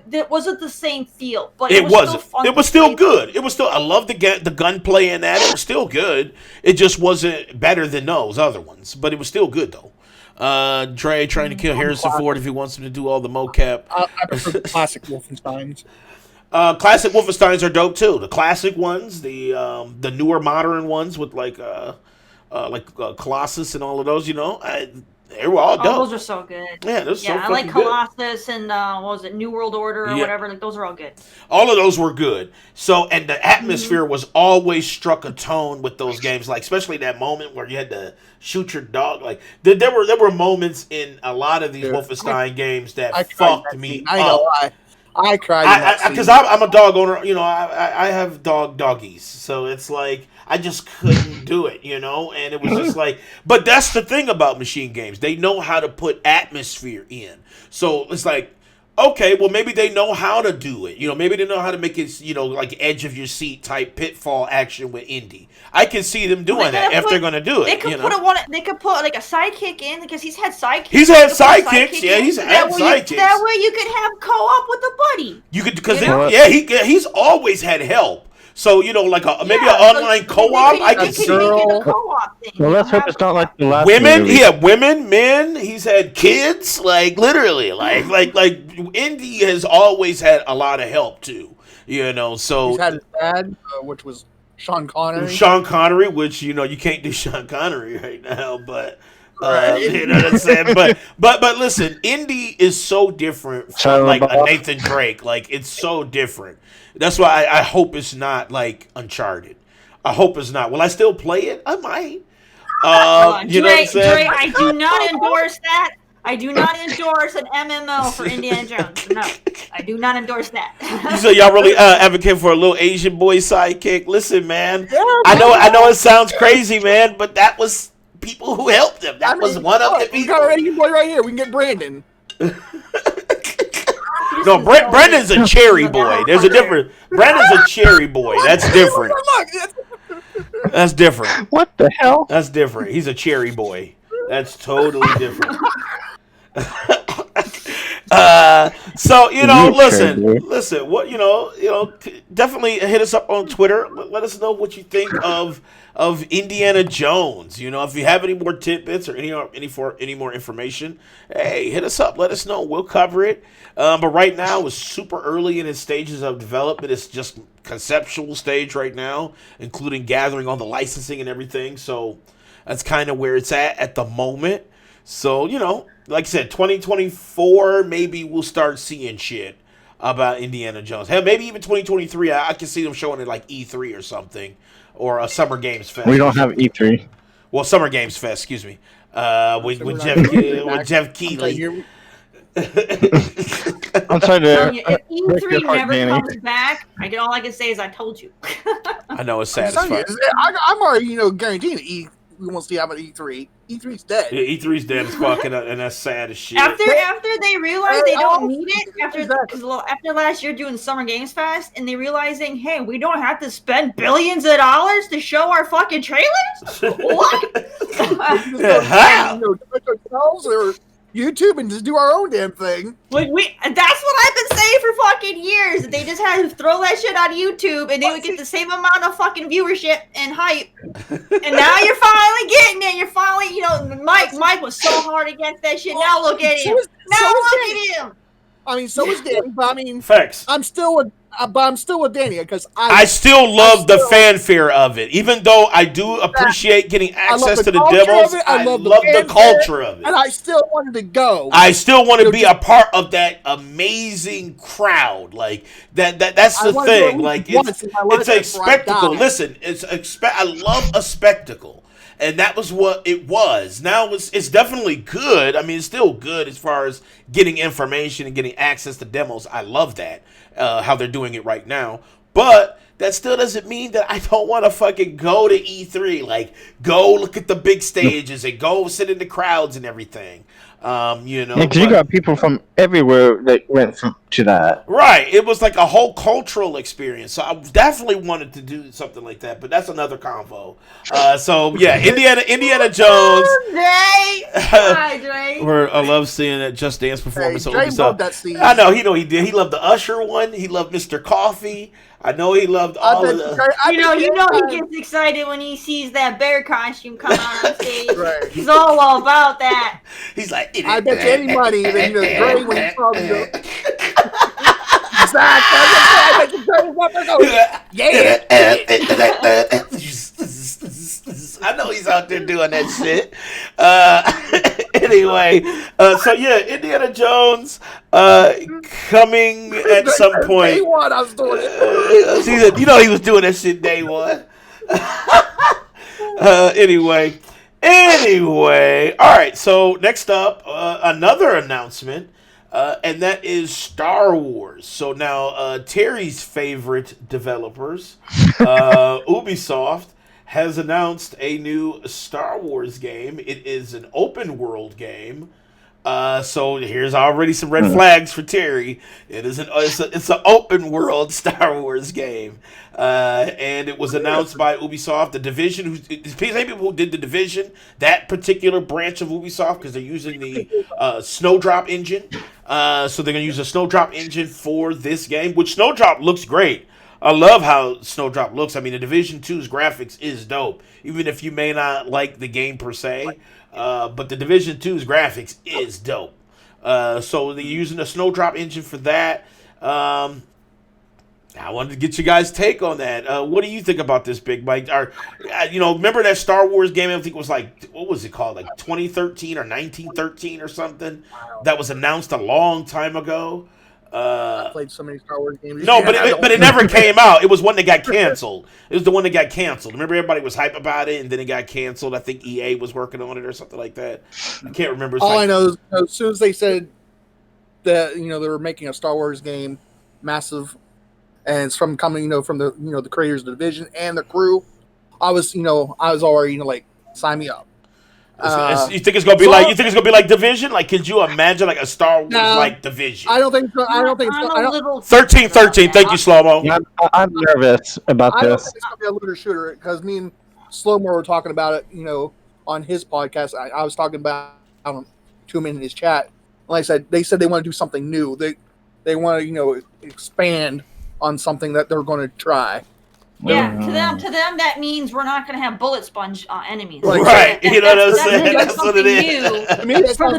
That wasn't the same feel, but it wasn't. Still fun it was still good. It was still. I love the gunplay in that. It was still good. It just wasn't better than those other ones, but it was still good though. Dre trying to kill Harrison Ford if he wants him to do all the mocap. I prefer the classic Wolfensteins. Classic Wolfensteins are dope too. The classic ones, the newer modern ones with like Colossus and all of those. They were all dope. Those are so good. Yeah, those so I like good. Colossus and what was it, New World Order or whatever. Like those are all good. All of those were good. So, and the atmosphere was always struck a tone with those games, like especially that moment where you had to shoot your dog. Like there were moments in a lot of these Wolfenstein games that fucked me I ain't gonna lie. I cried because I'm a dog owner. I have doggies, so it's like I just couldn't do it, and it was just like. But that's the thing about machine games; they know how to put atmosphere in. So it's like, okay, well maybe they know how to do it. Maybe they know how to make it, like edge of your seat type pitfall action with indie. I can see them doing that if they're going to do it. They could They could put like a sidekick in because he's had sidekicks. He's had sidekicks. Yeah, he's had sidekicks. That way you could have co-op with a buddy. You could because he's always had help. So like maybe an online co-op. I can see. Well, let's hope it's not like the last women. movie. He had women, men. He's had kids. Like literally, like indie has always had a lot of help too. So he's had his dad, which was Sean Connery. Sean Connery, which you can't do Sean Connery right now, but. You know what I'm saying? But listen, indie is so different from like a Nathan Drake. Like it's so different. That's why I hope it's not like Uncharted. I hope it's not. Will I still play it? I might. You know what I'm saying? Dre, I do not endorse that. I do not endorse an MMO for Indiana Jones. No, I do not endorse that. You say y'all really advocate for a little Asian boy sidekick? Listen, man. I know it sounds crazy, man, but that was people who helped him. That was one of the people. We got an Asian boy right here. We can get Brandon. No, Brandon's a cherry boy. There's a difference. Brandon's a cherry boy. That's different. That's different. What the hell? That's different. He's a cherry boy. That's totally different. So listen. What definitely hit us up on Twitter. Let us know what you think of Indiana Jones. If you have any more tidbits or any more information, hey, hit us up. Let us know. We'll cover it. But right now, it's super early in its stages of development. It's just conceptual stage right now, including gathering all the licensing and everything. So that's kind of where it's at the moment. So, like I said, 2024, maybe we'll start seeing shit about Indiana Jones. Hell, maybe even 2023, I can see them showing it like E3 or something, or a Summer Games Fest. We don't have E3. Well, Summer Games Fest, excuse me, with Jeff Keighley. I'm trying to. If E3 never comes back, all I can say is I told you. I know it's satisfying. I'm already, guaranteeing that we won't see how about E3. E3's dead. Yeah, E3's dead as fuck, and that's sad as shit. After they realize they don't need it, after last year doing Summer Games Fest, and they realizing, hey, we don't have to spend billions of dollars to show our fucking trailers? What? How? Or YouTube and just do our own damn thing. That's what I've been saying for fucking years. They just had to throw that shit on YouTube and they would get the same amount of fucking viewership and hype. And now you're finally getting it. You're finally, Mike was so hard against that shit. Now look at him. Look at him. I mean, so is Danny, but facts. I'm still with Danny because I still love the fanfare of it, even though I do appreciate getting access to the demos. I love the culture of it, and I still wanted to go. I still want to be a part of that amazing crowd. Like that. That's the thing. Like it's a spectacle. Listen, I love a spectacle. And that was what it was. Now it's definitely good. I mean, it's still good as far as getting information and getting access to demos. I love that, how they're doing it right now. But that still doesn't mean that I don't want to fucking go to E3. Like, go look at the big stages and go sit in the crowds and everything. You know, because you got people from everywhere that went to that. right. It was like a whole cultural experience. So I definitely wanted to do something like that, but that's another convo. So yeah, Indiana Jones. Dre! Hi, Dre. Where I love seeing that Just Dance performance. Hey, on Dre Ubisoft. loved that scene. I know he did. He loved the Usher one. He loved Mr. Coffee. I know he loved all of the. You know he gets excited when he sees that bear costume come out on stage. Right. He's all about that. He's like, I bet you anybody that Dre when he saw the Zach, I bet you Dre was up there going, I know he's out there doing that shit. Anyway, so yeah, Indiana Jones coming at some point. Day one, I was doing it. He said, he was doing that shit day one. Anyway, all right. So next up, another announcement. And that is Star Wars. So now Terry's favorite developers, Ubisoft, has announced a new Star Wars game. It is an open world game. So here's already some red flags for Terry. It's an open world Star Wars game, and it was announced by Ubisoft. The Division, the same people who did the Division, that particular branch of Ubisoft, because they're using the Snowdrop engine. So they're gonna use a Snowdrop engine for this game, which Snowdrop looks great. I love how Snowdrop looks. I mean, the Division 2's graphics is dope, even if you may not like the game per se. But the Division 2's graphics is dope. So they're using a Snowdrop engine for that. I wanted to get you guys' take on that. What do you think about this, Big Mike? Remember that Star Wars game? I think it was what was it called? Like 2013 or 1913 or something? That was announced a long time ago. I played so many Star Wars games. No, but it never came out. It was one that got canceled. It was the one that got canceled. Remember, everybody was hype about it, and then it got canceled. I think EA was working on it or something like that. I can't remember. All I know is as soon as they said that they were making a Star Wars game, massive, and it's from the the creators of the Division and the crew, I was already sign me up. You think it's gonna be like Division? Like, could you imagine like a Star Wars like Division? I don't think so. I don't think so. 13. Thank you, Slow-Mo. Yeah, I'm nervous about I don't this. think it's gonna be a looter shooter because me and Slow-Mo were talking about it. On his podcast, I was talking about to him in his chat. Like I said, they said they want to do something new. They want to expand on something that they're going to try. Yeah, to them that means we're not going to have bullet sponge enemies. Right, you know what I'm saying? That's what it is. For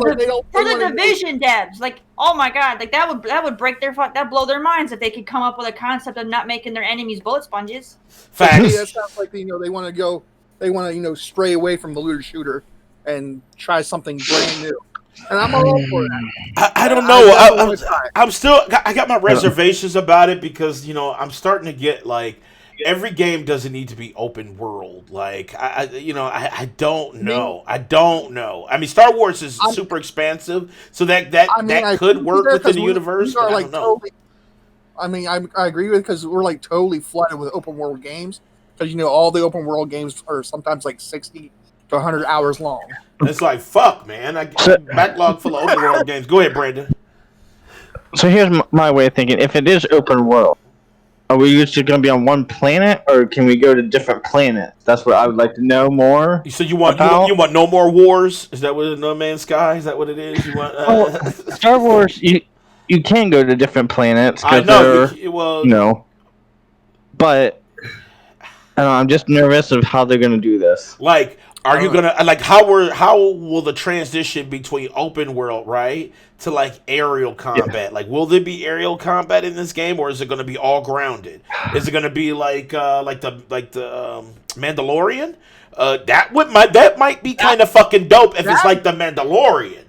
the Division devs, oh my god, that would break that blow their minds if they could come up with a concept of not making their enemies bullet sponges. Facts. That sounds like they want to stray away from the looter shooter and try something brand new. And I'm all for that. I don't know. I got my reservations about it because I'm starting to get every game doesn't need to be open world. I don't know. I don't know. I mean, Star Wars is super expansive, so that could work within the universe. But I don't know. I agree with it because we're totally flooded with open world games. Because all the open world games are sometimes 60 to 100 hours long. It's fuck, man. I backlog full of open world games. Go ahead, Brandon. So here's my way of thinking. If it is open world, are we usually going to be on one planet, or can we go to different planets? That's what I would like to know more. So you want no more wars? Is that what No Man's Sky? Is that what it is? You want Star Wars? You can go to different planets. I know. But I'm just nervous of how they're going to do this. Are you gonna how will the transition between open world to aerial combat? Yeah. Will there be aerial combat in this game, or is it gonna be all grounded? Is it gonna be like the Mandalorian? That might be kind of fucking dope if it's like the Mandalorian.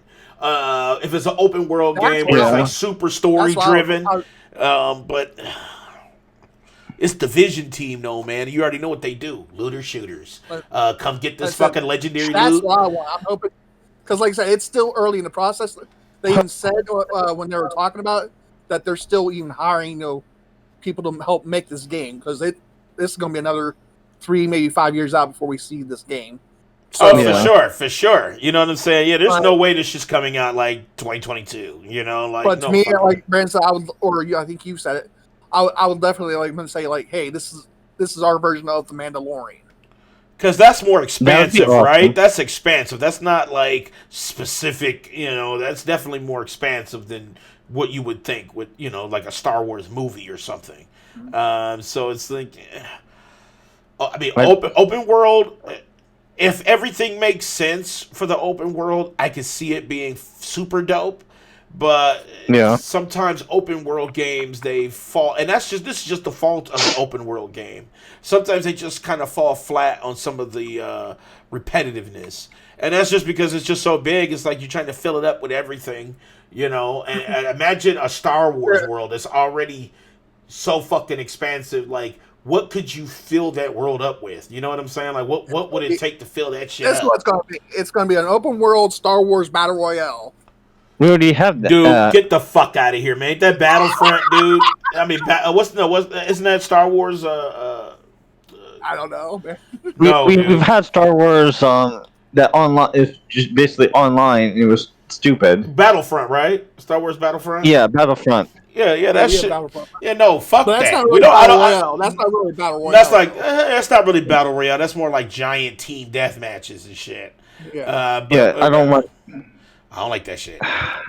If it's an open world game where it's super story driven, but. It's Division team, though, man. You already know what they do. Looter shooters. Come get this fucking legendary loot. That's what I want. I'm hoping. Because, like I said, it's still early in the process. They even said when they were talking about it that they're still even hiring people to help make this game. Because this is going to be another 3, maybe 5 years out before we see this game. So, Oh, Yeah. for sure. You know what I'm saying? Yeah, there's no way this shit's coming out like 2022. You know, like but no to me, fucking way. like Brandon said, I would, or I think you said it. I would definitely like say like, hey, this is our version of the Mandalorian. Because that's more That would be expansive, awesome. right? That's expansive. That's not like specific. You know, that's definitely more expansive than what you would think with like a Star Wars movie or something. So it's like, I mean, Right. open world. If everything makes sense for the open world, I could see it being super dope. But Yeah. sometimes open world games they fall, and this is just the fault of an open world game. Sometimes they just kind of fall flat on some of the repetitiveness, and that's just because it's just so big. It's like you're trying to fill it up with everything, And imagine a Star Wars world that's already so fucking expansive. Like, what could you fill that world up with? You know what I'm saying? Like, what would it take to fill that shit That's up? what it's gonna be. It's gonna be an open world Star Wars battle royale. We already have that. Dude, get the fuck out of here, man! Ain't that Battlefront, dude? I mean, isn't that Star Wars? I don't know. No, dude. we've had Star Wars that online is just basically online. It was stupid. Battlefront, right? Star Wars Battlefront. Yeah, Battlefront. Yeah, that Yeah, shit. Battlefront. Yeah, no, fuck But that's that. not We really don't. I battle don't. royale. That's not really battle royale. That's like that's not really battle royale. That's more like giant team death matches and shit. yeah. I don't want. I don't like that shit.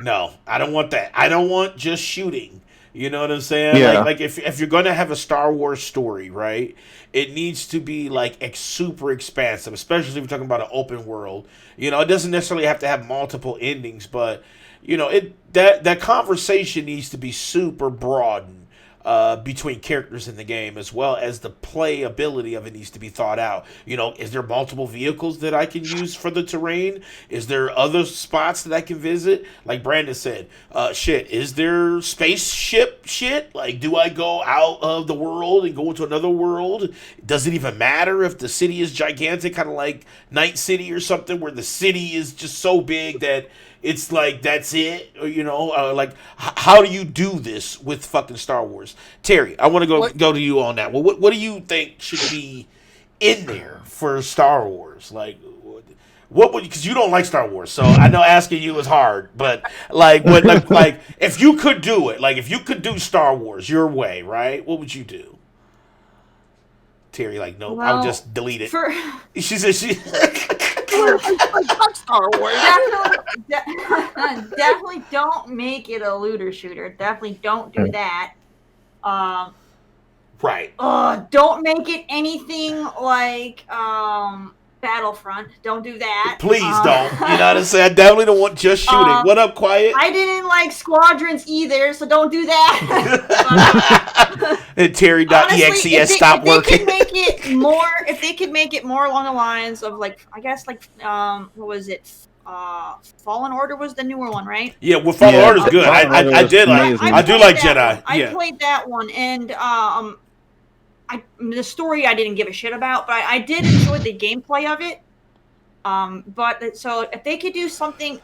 No, I don't want that. I don't want just shooting. You know what I'm saying? Yeah. Like if you're gonna have a Star Wars story, right? It needs to be like super expansive, especially if you're talking about an open world. It doesn't necessarily have to have multiple endings, but that conversation needs to be super broad between characters in the game, as well as the playability of it needs to be thought out. Is there multiple vehicles that I can use for the terrain? Is there other spots that I can visit? Like Brandon said, is there spaceship shit? Like, do I go out of the world and go into another world? Does it even matter if the city is gigantic, kind of like Night City or something, where the city is just so big that it's like that's it, how do you do this with fucking Star Wars? Terry, I want to go to you on that. Well, what do you think should be in there for Star Wars? Like, what would, because you don't like Star Wars, so I know asking you is hard. But like if you could do it, like if you could do Star Wars your way, right? What would you do? Terry, like, no, I would just delete it. She said she. Star Wars. Definitely don't make it a looter shooter. Definitely don't do that. Right. Don't make it anything like Battlefront. Don't do that. Please don't. You know what I'm saying? I definitely don't want just shooting. What up, Quiet? I didn't like Squadrons either, so don't do that. And Terry.exe stopped working. If they could make it more along the lines of what was it? Fallen Order was the newer one, right? Yeah, well, Fallen Order's good. I do like Jedi. I played that one, and the story I didn't give a shit about, but I did enjoy the gameplay of it. So if they could do something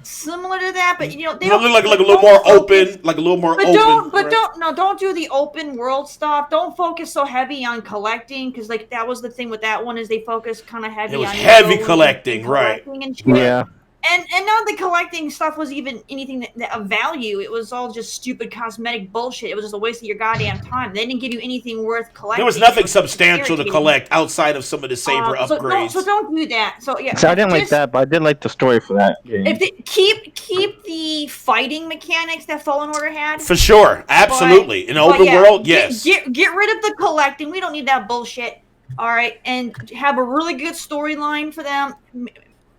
similar to that, but they don't like a little more open, like a little more open. Don't do the open world stuff. Don't focus so heavy on collecting, because like that was the thing with that one, is they focused kind of heavy. It was heavy collecting, right? And shit. Yeah. And none of the collecting stuff was even anything that of value. It was all just stupid cosmetic bullshit. It was just a waste of your goddamn time. They didn't give you anything worth collecting. There was nothing substantial to collect outside of some of the saber upgrades. So don't do that. So yeah. So I didn't like that, but I did like the story for that game. If they keep the fighting mechanics that Fallen Order had. For sure, absolutely. In open world, yes. Get rid of the collecting. We don't need that bullshit. All right, and have a really good storyline for them.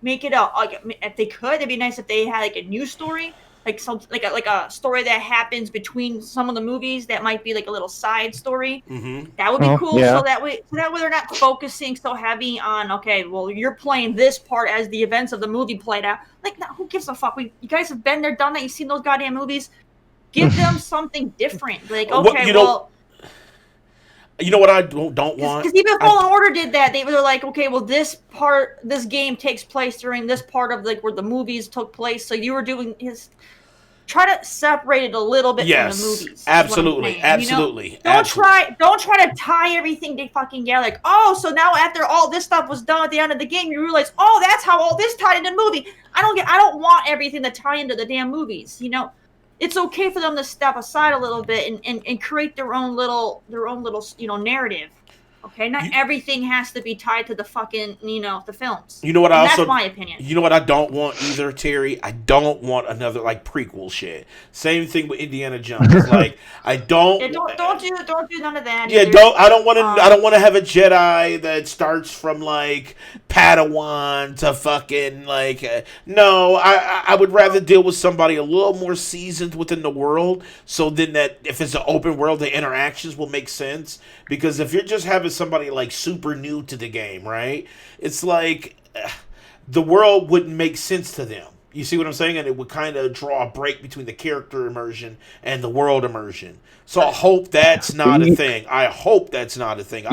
Make it if they could, it'd be nice if they had like a new story, like a story that happens between some of the movies that might be like a little side story. Mm-hmm. That would be cool. Yeah. So that way they're not focusing so heavy on you're playing this part as the events of the movie played out. Like, no, who gives a fuck? You guys have been there, done that. You've seen those goddamn movies. Give them something different. Like, you know what I don't want? Because even Fallen Order did that. They were like, okay, well, this game takes place during this part of where the movies took place. So you were doing try to separate it a little bit from the movies. Absolutely, absolutely. You know? Don't try to tie everything to fucking together. Like, oh, so now after all this stuff was done at the end of the game, you realize, oh, that's how all this tied into the movie. I don't want everything to tie into the damn movies. You know, it's okay for them to step aside a little bit and create their own little narrative. Okay, not everything has to be tied to the fucking, the films. You know what? That's my opinion. You know what I don't want either, Terry? I don't want another like prequel shit. Same thing with Indiana Jones. Like I don't. Yeah, don't do none of that. Yeah, either. I don't want to have a Jedi that starts from like Padawan to fucking like. No, I would rather deal with somebody a little more seasoned within the world. So then that if it's an open world, the interactions will make sense. Because if you're just having somebody like super new to the game, right? It's like the world wouldn't make sense to them. You see what I'm saying? And it would kind of draw a break between the character immersion and the world immersion. So I hope that's not a thing. I hope that's not a thing.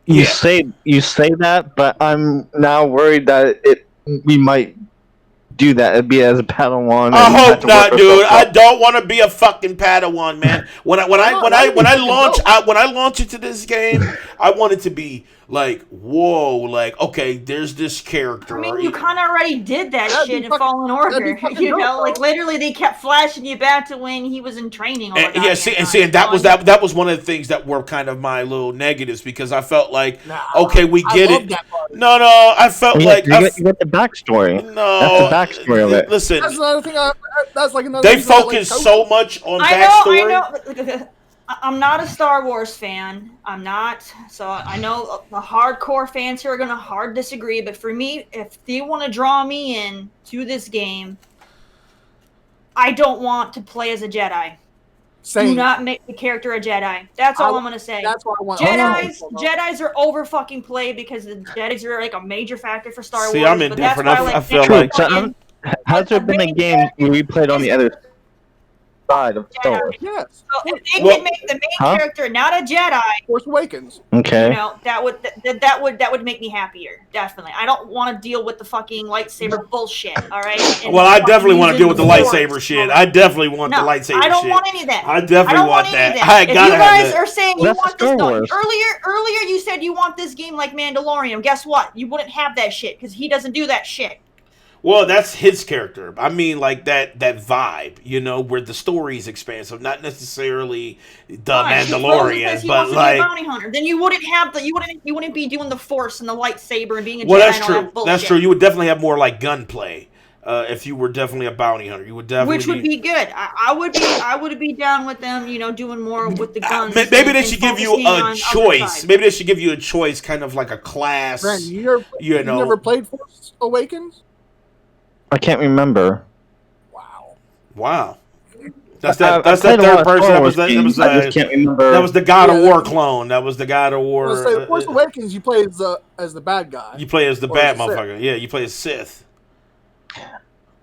You say that, but I'm now worried that we might do that. It'd be as a Padawan. I hope not, dude. I don't want to be a fucking Padawan, man. When I launch into this game, I want it to be like, whoa, like, okay, there's this character. I mean, you kind of already did that shit in Fallen Order. You know, like literally, they kept flashing you back to when he was in training. And that was one of the things that were kind of my little negatives because I felt like, okay, we get it. No, I felt like you get the backstory. No, that's the backstory of it. Listen, that's another thing. That's like another. They focus so much on backstory. I know. I'm not a Star Wars fan. I'm not. So I know the hardcore fans here are going to hard disagree. But for me, if they want to draw me in to this game, I don't want to play as a Jedi. Same. Do not make the character a Jedi. That's all I'm going to say. That's what I want. Jedis are over fucking played because the Jedis are like a major factor for Star Wars. See, I'm indifferent. I feel like... Has there been a game where we played on the other side of Star Wars? Yes. So if they can make the main character not a Jedi, Force Awakens. Okay. You know, that would make me happier. Definitely. I don't want to deal with the fucking lightsaber bullshit. All right. Well, I definitely want to deal with the lightsaber shit. I definitely want the lightsaber shit. I don't want any of that. I definitely want that. If you guys are saying you want this Wars. earlier you said you want this game like Mandalorian. Guess what? You wouldn't have that shit because he doesn't do that shit. Well, that's his character. I mean, like that vibe, you know, where the story is expansive, not necessarily the Mandalorian, but like be a bounty hunter. Then you wouldn't have you wouldn't be doing the Force and the lightsaber and being a Jedi. Well, that's and all true. that bullshit. That's true. You would definitely have more like gunplay. If you were definitely a bounty hunter, you would definitely. Which would be good. I would be down with them, you know, doing more with the guns. Maybe they should give you a choice. Maybe they should give you a choice, kind of like a class. Brandon, you never played Force Awakens? I can't remember. Wow. That's that third person. I just can't remember. That was the God of War clone. That was the God of War. Say, Force Awakens, you play as the bad guy. You play as the bad motherfucker. Yeah, you play as Sith.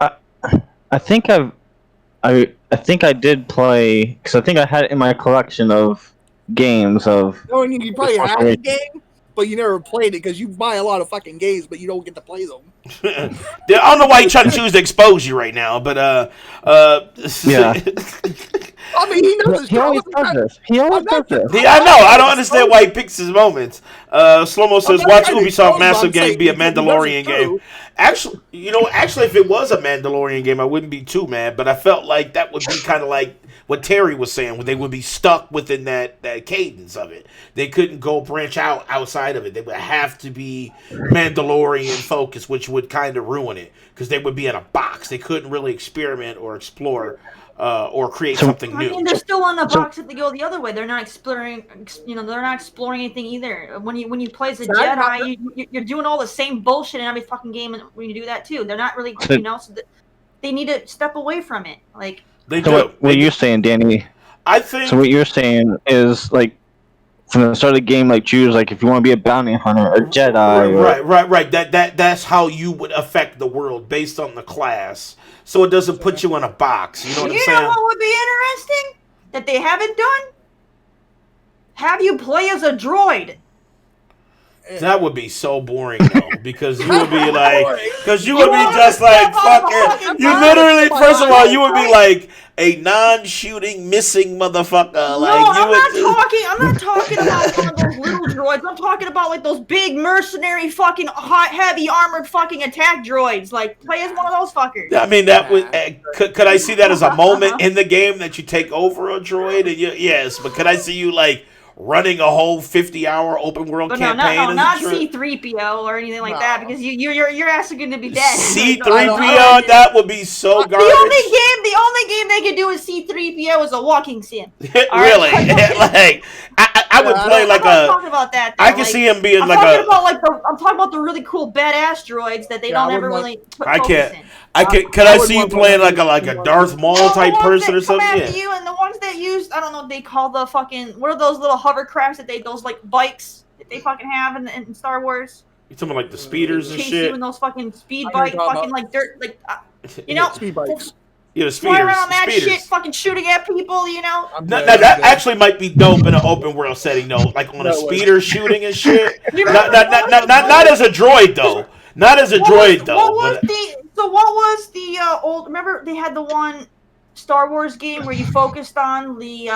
I think I did play because I think I had it in my collection of games of. No, you probably had the game, but you never played it because you buy a lot of fucking games, but you don't get to play them. I don't know why you're trying to choose to expose you right now, but yeah. I mean, he knows. He always does this. I know. I don't understand why he picks his moments. Slow-mo says, "Watch Ubisoft massive game be a Mandalorian game." Actually, if it was a Mandalorian game, I wouldn't be too mad. But I felt like that would be kind of like what Terry was saying, when they would be stuck within that cadence of it. They couldn't go branch outside of it. They would have to be Mandalorian focused, which would kind of ruin it because they would be in a box. They couldn't really experiment or explore or create something new. I mean, they're still on the box if they go the other way. They're not exploring. They're not exploring anything either. When you play as a Jedi, you're doing all the same bullshit in every fucking game, and when you do that too, they're not really. So they need to step away from it. Like. What you're saying, Danny? I think. So what you're saying is like from the start of the game, like choose like if you want to be a bounty hunter, a Jedi. Right. That's how you would affect the world based on the class, so it doesn't put you in a box. You know what I'm saying? You know what would be interesting that they haven't done? Have you play as a droid? That would be so boring though, because you would be like, just like fucking. You literally, first of all, you would be like a non-shooting missing motherfucker. Like I'm not talking about one of those little droids. I'm talking about like those big mercenary fucking hot, heavy armored fucking attack droids. Like play as one of those fuckers. I mean, that would could I see that as a moment in the game that you take over a droid? And yes, but could I see you like running a whole 50-hour open world campaign? Not C-3PO or anything like that, because your ass are going to be dead. C-3PO, that would be so garbage. The only game they could do with C-3PO is a walking sim. Really? Like I would play like I'm talking about that. Though. I can see him being I'm talking about the really cool badass droids that they don't ever really put focus in. Could I see you playing like a Darth Maul type person or something? Yeah. You and the ones that use, I don't know what they call the fucking, what are those little hovercrafts that those like bikes that they fucking have in Star Wars? You talking about like the speeders and chase shit? You in those fucking speed bike, fucking like dirt, like speed bikes. Yeah, the speeders. Fly around that shit, fucking shooting at people, Now that actually might be dope in an open world setting, though, like on a speeder shooting and shit. Not as a droid though. Not as a droid though. What was the old? Remember they had the one Star Wars game where you focused on the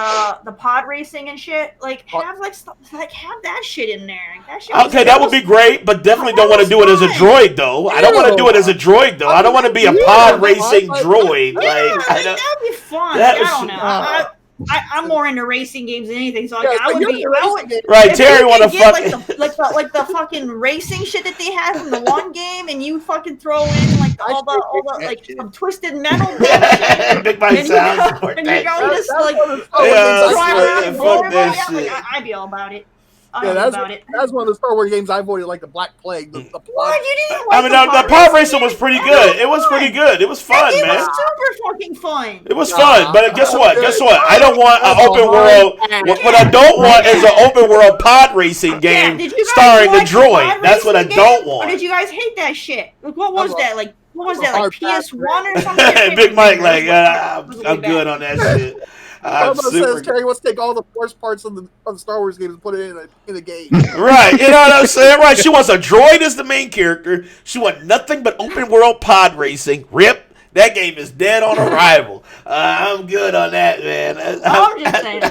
pod racing and shit. Like have that shit in there. That would be great, but definitely don't want to do it as a droid though. I don't want to do it as a droid though. I don't want to be a pod racing droid. That'd be fun. I don't know. I'm more into racing games than anything, so I would. Right, Terry want to fuck like the fucking racing shit that they had from the one game, and you fucking throw in like all the like some twisted metal bullshit. Big Mike sounds and you go just like drive around and blow everybody up. I'd be all about it. That's one of the Star Wars games I avoided, like the Black Plague. What? You didn't like the pod racing was pretty good. It was pretty good. It was fun, man. It was super fucking fun. It was fun, but guess what? I don't want an open world. What I don't want is an open world pod racing game starring a droid. That's what I don't want. Or did you guys hate that shit? What was that? Like PS1 or something? Big Mike, like I'm good on that shit. Says Terry wants to take all the worst parts of the Star Wars games and put it in a game. Right, you know what I'm saying? Right, she wants a droid as the main character. She wants nothing but open world pod racing. Rip. That game is dead on arrival. I'm good on that, man. I'm just saying.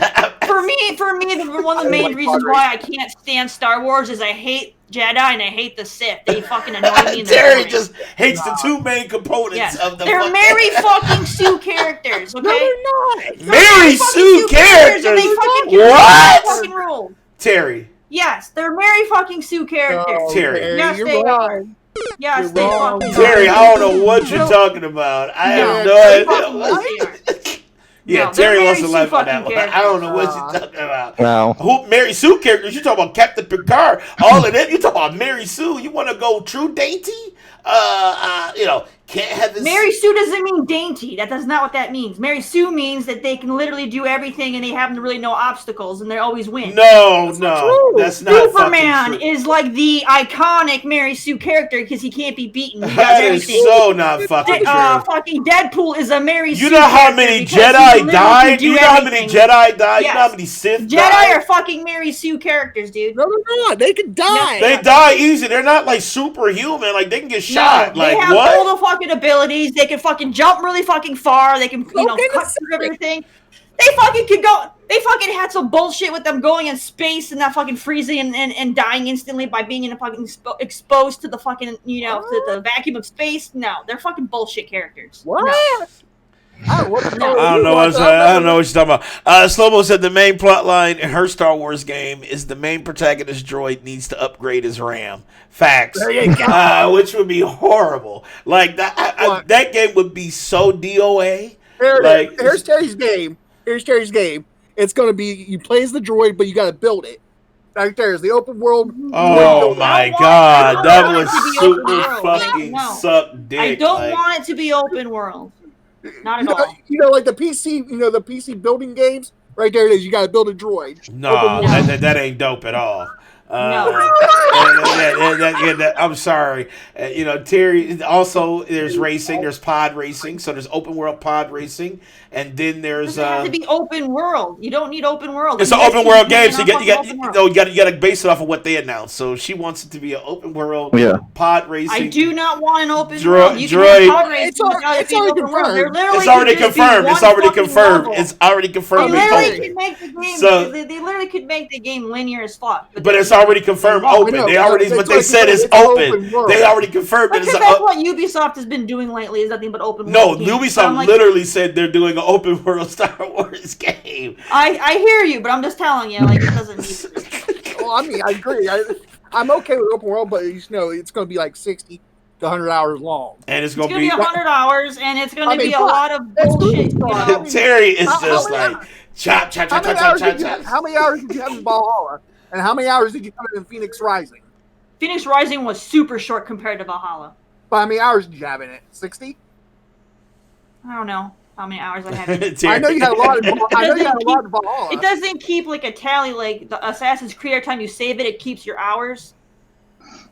For me, one of the main reasons why I can't stand Star Wars is I hate Jedi and I hate the Sith. They fucking annoy me. In Terry just hates the two main components of the. They're Mary fucking Sue characters. Okay, no, they're not. Mary Sue characters. And they fucking what? Fucking rule. Terry. Yes, they're Mary fucking Sue characters. No, Terry. Yes, they are. Yes, they fucking Terry, I don't know what you're talking about. I have no idea. Yeah, Terry wants to laugh on that one. I don't know what you're talking about. Wow. Who Mary Sue characters? You talking about Captain Picard? All of that? You talking about Mary Sue? You want to go true dainty? Can't have this. Mary Sue doesn't mean dainty. That's not what that means. Mary Sue means that they can literally do everything and they have really no obstacles and they always win. No, that's not Superman is like the iconic Mary Sue character because he can't be beaten. That is so not fucking true. Fucking Deadpool is a Mary Sue. You know how many Jedi died? Do you know how many Jedi died? Yes. You know how many Sith Jedi died? are fucking Mary Sue characters, dude. No, they're not. They can die. They die easy. They're not like superhuman. Like they can get shot. They have all the fucking abilities. They can fucking jump really fucking far. They can, cut through everything. They fucking could go. They fucking had some bullshit with them going in space and not fucking freezing and dying instantly by being in a fucking exposed to the fucking, to the vacuum of space. No, they're fucking bullshit characters. What? No. I don't know what you're talking about. Slomo said the main plot line in her Star Wars game is the main protagonist droid needs to upgrade his RAM. Facts. There you go. Which would be horrible. Like that game would be so DOA. Here's Terry's game. It's gonna be you play as the droid, but you gotta build it. Right there's the open world. Oh my god, that was super fucking suck dick. I don't want it to be open world. Not at all. Like the PC, the PC building games. Right there it is. You got to build a droid. No, that ain't dope at all. I'm sorry. Terry. Also, there's racing. There's pod racing. So there's open world pod racing, and then It there's. doesn't have to be open world. You don't need open world. It's an open world game, so you got to base it off of what they announced. So she wants it to be an open world pod racing. I do not want an open world. You Droid. can have pod racing without it being open world. It's already confirmed. It's already confirmed. It's already confirmed. They literally could make the game. They literally could make the game linear as fuck. But it's already confirmed open. What they said is open. They already confirmed it. Because that's what Ubisoft has been doing lately. Is nothing but open world. No, Ubisoft literally said they're doing an open world Star Wars game. I hear you, but I'm just telling you, like, it doesn't need to be. Well, I mean, I agree. I'm okay with open world, but it's going to be like 60 to 100 hours long. And it's going to be 100 hours, and it's going to be a lot of bullshit. Terry is just like chop. How many hours did you have in Valhalla? And how many hours did you have in Phoenix Rising? Phoenix Rising was super short compared to Valhalla. But how many hours did you have in it? 60? I don't know how many hours I had. I know you had a lot of Valhalla. It doesn't keep like a tally like the Assassin's Creed. Every time you save it, it keeps your hours.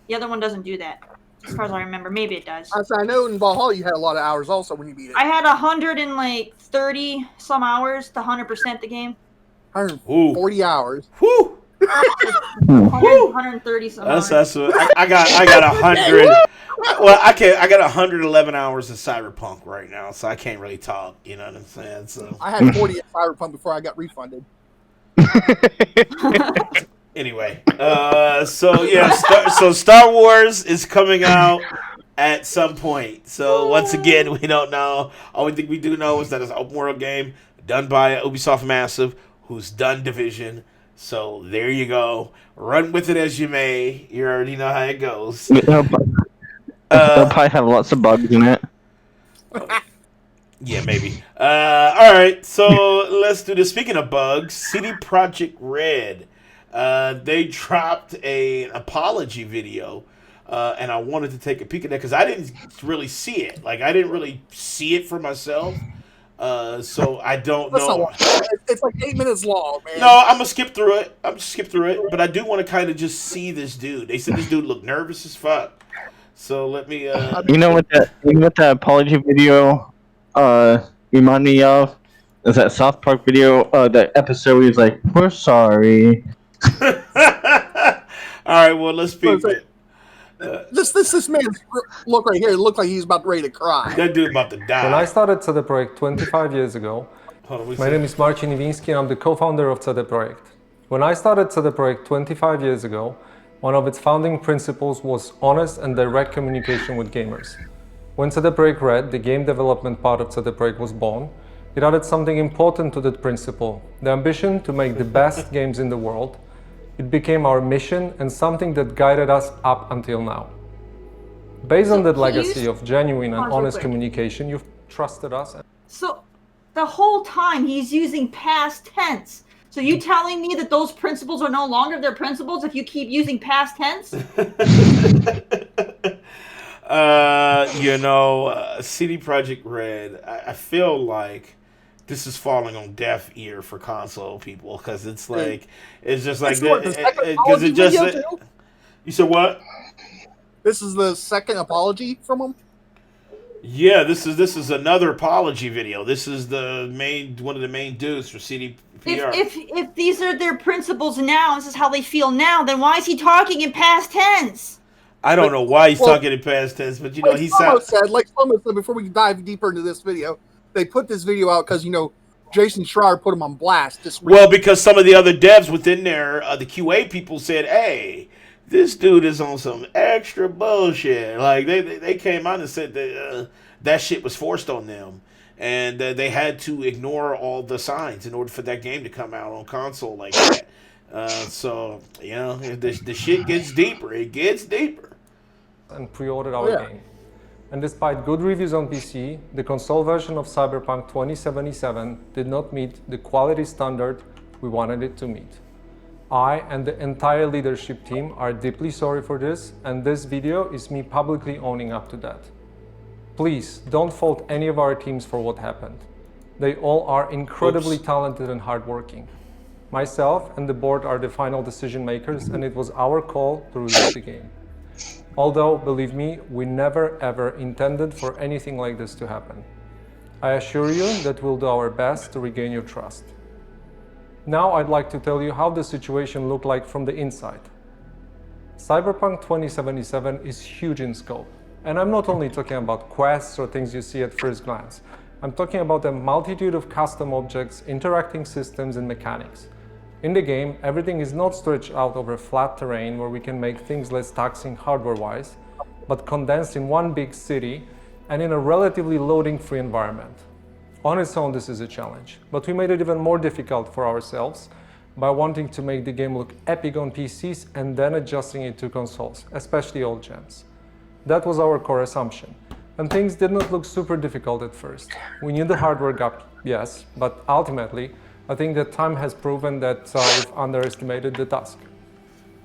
The other one doesn't do that, as far as I remember. Maybe it does. I know in Valhalla you had a lot of hours also when you beat it. I had 130 some hours to 100% the game. 140 hours. Whew. 130 some hours. That's what I got 100. Well, I got 111 hours of Cyberpunk right now, so I can't really talk. You know what I'm saying? So I had 40 at Cyberpunk before I got refunded. Anyway, so Star Wars is coming out at some point. So once again, we don't know. Only thing we do know is that it's an open world game done by Ubisoft Massive, who's done Division. So there you go. Run with it as you may. You already know how it goes. They'll probably have lots of bugs in it. Yeah, maybe. All right, so let's do this. Speaking of bugs, CD Projekt Red, they dropped an apology video, and I wanted to take a peek at that because I didn't really see it. Like, I didn't really see it for myself. So I don't know. It's like 8 minutes long, man. No, I'm gonna skip through it. But I do want to kind of just see this dude. They said this dude looked nervous as fuck. So let me. You know what that apology video remind me of? Is that South Park video? That episode where he's like, "We're sorry." All right, well let's peep it. This man's look right here. It looked like he's about ready to cry. That dude about to die. When I started CD Projekt 25 years ago, my name is Marcin Iwiński and I'm the co-founder of CD Projekt. When I started CD Projekt 25 years ago, one of its founding principles was honest and direct communication with gamers. When CD Projekt Red, the game development part of CD Projekt, was born, it added something important to that principle, the ambition to make the best games in the world. It became our mission and something that guided us up until now. Based on that legacy of genuine and honest communication, you've trusted us. So the whole time he's using past tense. So you telling me that those principles are no longer their principles if you keep using past tense? CD Projekt Red, I feel like this is falling on deaf ear for console people because it's like it's just like because it just you said what? This is the second apology from him. Yeah, this is another apology video. This is one of the main dudes for CDPR. If these are their principles now, this is how they feel now, then why is he talking in past tense? I don't know why he's talking in past tense, but he Slomo said before we dive deeper into this video. They put this video out because, Jason Schreier put him on blast. Well, because some of the other devs within there, the QA people said, hey, this dude is on some extra bullshit. Like, they came out and said that shit was forced on them. And they had to ignore all the signs in order for that game to come out on console like that. So, the shit gets deeper. It gets deeper. And pre-ordered our game. And despite good reviews on PC, the console version of Cyberpunk 2077 did not meet the quality standard we wanted it to meet. I and the entire leadership team are deeply sorry for this, and this video is me publicly owning up to that. Please don't fault any of our teams for what happened. They all are incredibly talented and hardworking. Myself and the board are the final decision makers, and it was our call to release the game. Although, believe me, we never ever intended for anything like this to happen. I assure you that we'll do our best to regain your trust. Now I'd like to tell you how the situation looked like from the inside. Cyberpunk 2077 is huge in scope, and I'm not only talking about quests or things you see at first glance. I'm talking about a multitude of custom objects, interacting systems, and mechanics. In the game, everything is not stretched out over flat terrain where we can make things less taxing hardware-wise, but condensed in one big city and in a relatively loading-free environment. On its own, this is a challenge, but we made it even more difficult for ourselves by wanting to make the game look epic on PCs and then adjusting it to consoles, especially old gens. That was our core assumption, and things did not look super difficult at first. We knew the hardware gap, yes, but ultimately, I think that time has proven that we've underestimated the task.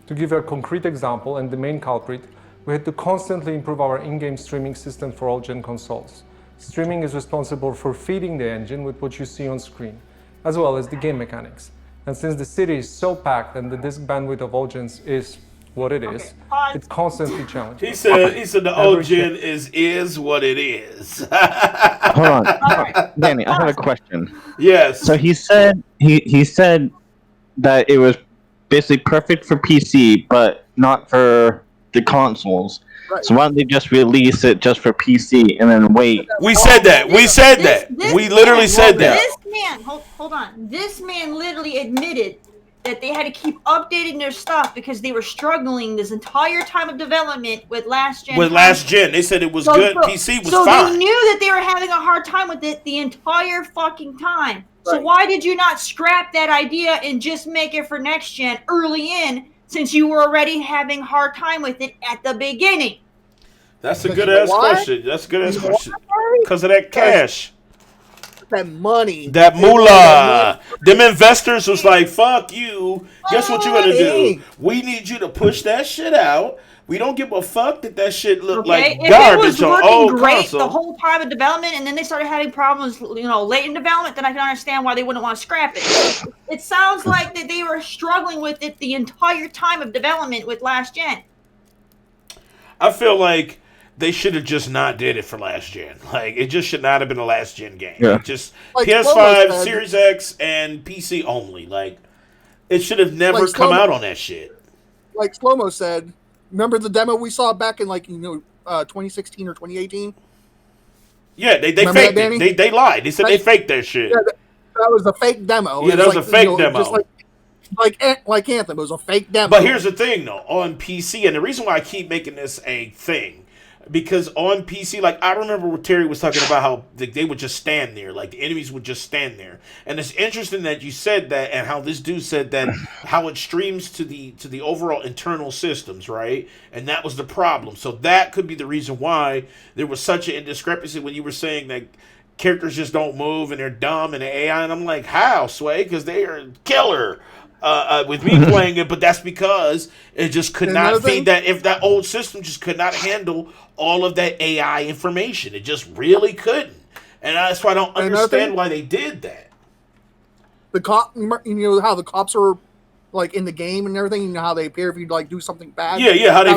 To give a concrete example, and the main culprit, we had to constantly improve our in-game streaming system for all-gen consoles. Streaming is responsible for feeding the engine with what you see on screen, as well as the game mechanics. And since the city is so packed and the disk bandwidth of all gens is what it is, it's constantly challenging. He said the all-gen is what it is. Hold on, Danny. I have a question. Yes. So he said he said that it was basically perfect for PC, but not for the consoles. Right. So why don't they just release it just for PC and then wait? We said that. We said that. We literally said that. This man, hold on. This man literally admitted that they had to keep updating their stuff because they were struggling this entire time of development with last gen. They said it was good. PC was fine. So they knew that they were having a hard time with it the entire fucking time. Right. So why did you not scrap that idea and just make it for next gen early in, since you were already having a hard time with it at the beginning? That's a good ass question. That's a good ass question. Because of that cash. That money. That moolah. Them investors was like, fuck you. Guess what you're going to do? We need you to push that shit out. We don't give a fuck that shit looked like garbage on old console. The whole time of development, and then they started having problems, late in development, then I can understand why they wouldn't want to scrap it. It sounds like that they were struggling with it the entire time of development with last gen. I feel like they should have just not did it for last gen. Like, it just should not have been a last gen game. Yeah. Just like PS5, Series X, and PC only. Like, it should have never come out on that shit. Like Slow-Mo said, remember the demo we saw back in 2016 or 2018? Yeah, they faked it. They lied. They said they faked that shit. Yeah, that was a fake demo. Yeah, that was a fake demo. Just like Anthem, it was a fake demo. But here's the thing, though, on PC, and the reason why I keep making this a thing, because on PC, like, I remember what Terry was talking about, how they would just stand there, like the enemies would just stand there. And it's interesting that you said that, and how this dude said that, how it streams to the overall internal systems, right? And that was the problem. So that could be the reason why there was such an indiscrepancy when you were saying that characters just don't move and they're dumb and the AI. And I'm like, how, Sway? Because they are killer. With me playing it, but that's because it just could not feed that. If that old system just could not handle all of that AI information, it just really couldn't, and that's why I don't understand why they did that. The cop, how the cops are like in the game and everything. You know how they appear if you do something bad. Yeah. That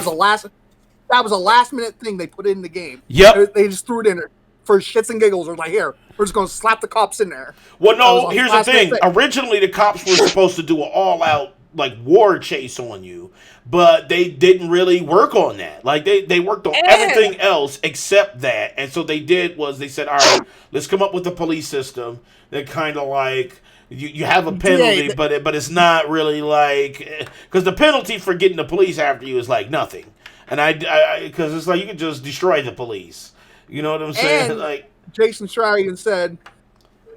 was a last minute thing they put in the game. Yep. They just threw it in there for shits and giggles. They're like, here, we're just going to slap the cops in there. Well, no, here's the thing. Originally, the cops were supposed to do an all-out, war chase on you, but they didn't really work on that. Like, they worked on everything else except that. And so they said, all right, let's come up with a police system that kind of like, you have a penalty, but it's not really like, because the penalty for getting the police after you is like nothing. And because it's like you can just destroy the police. You know what I'm saying? And Jason Schreier even said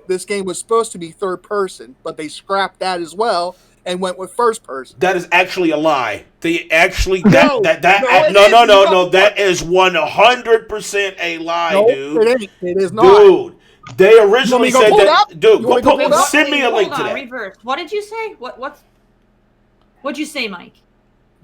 this game was supposed to be third person, but they scrapped that as well and went with first person. That is actually a lie. They actually no. That is 100% a lie, dude. It is not. Dude, they originally said that. Dude, send me a link to that. Reverse. What did you say? What'd you say, Mike?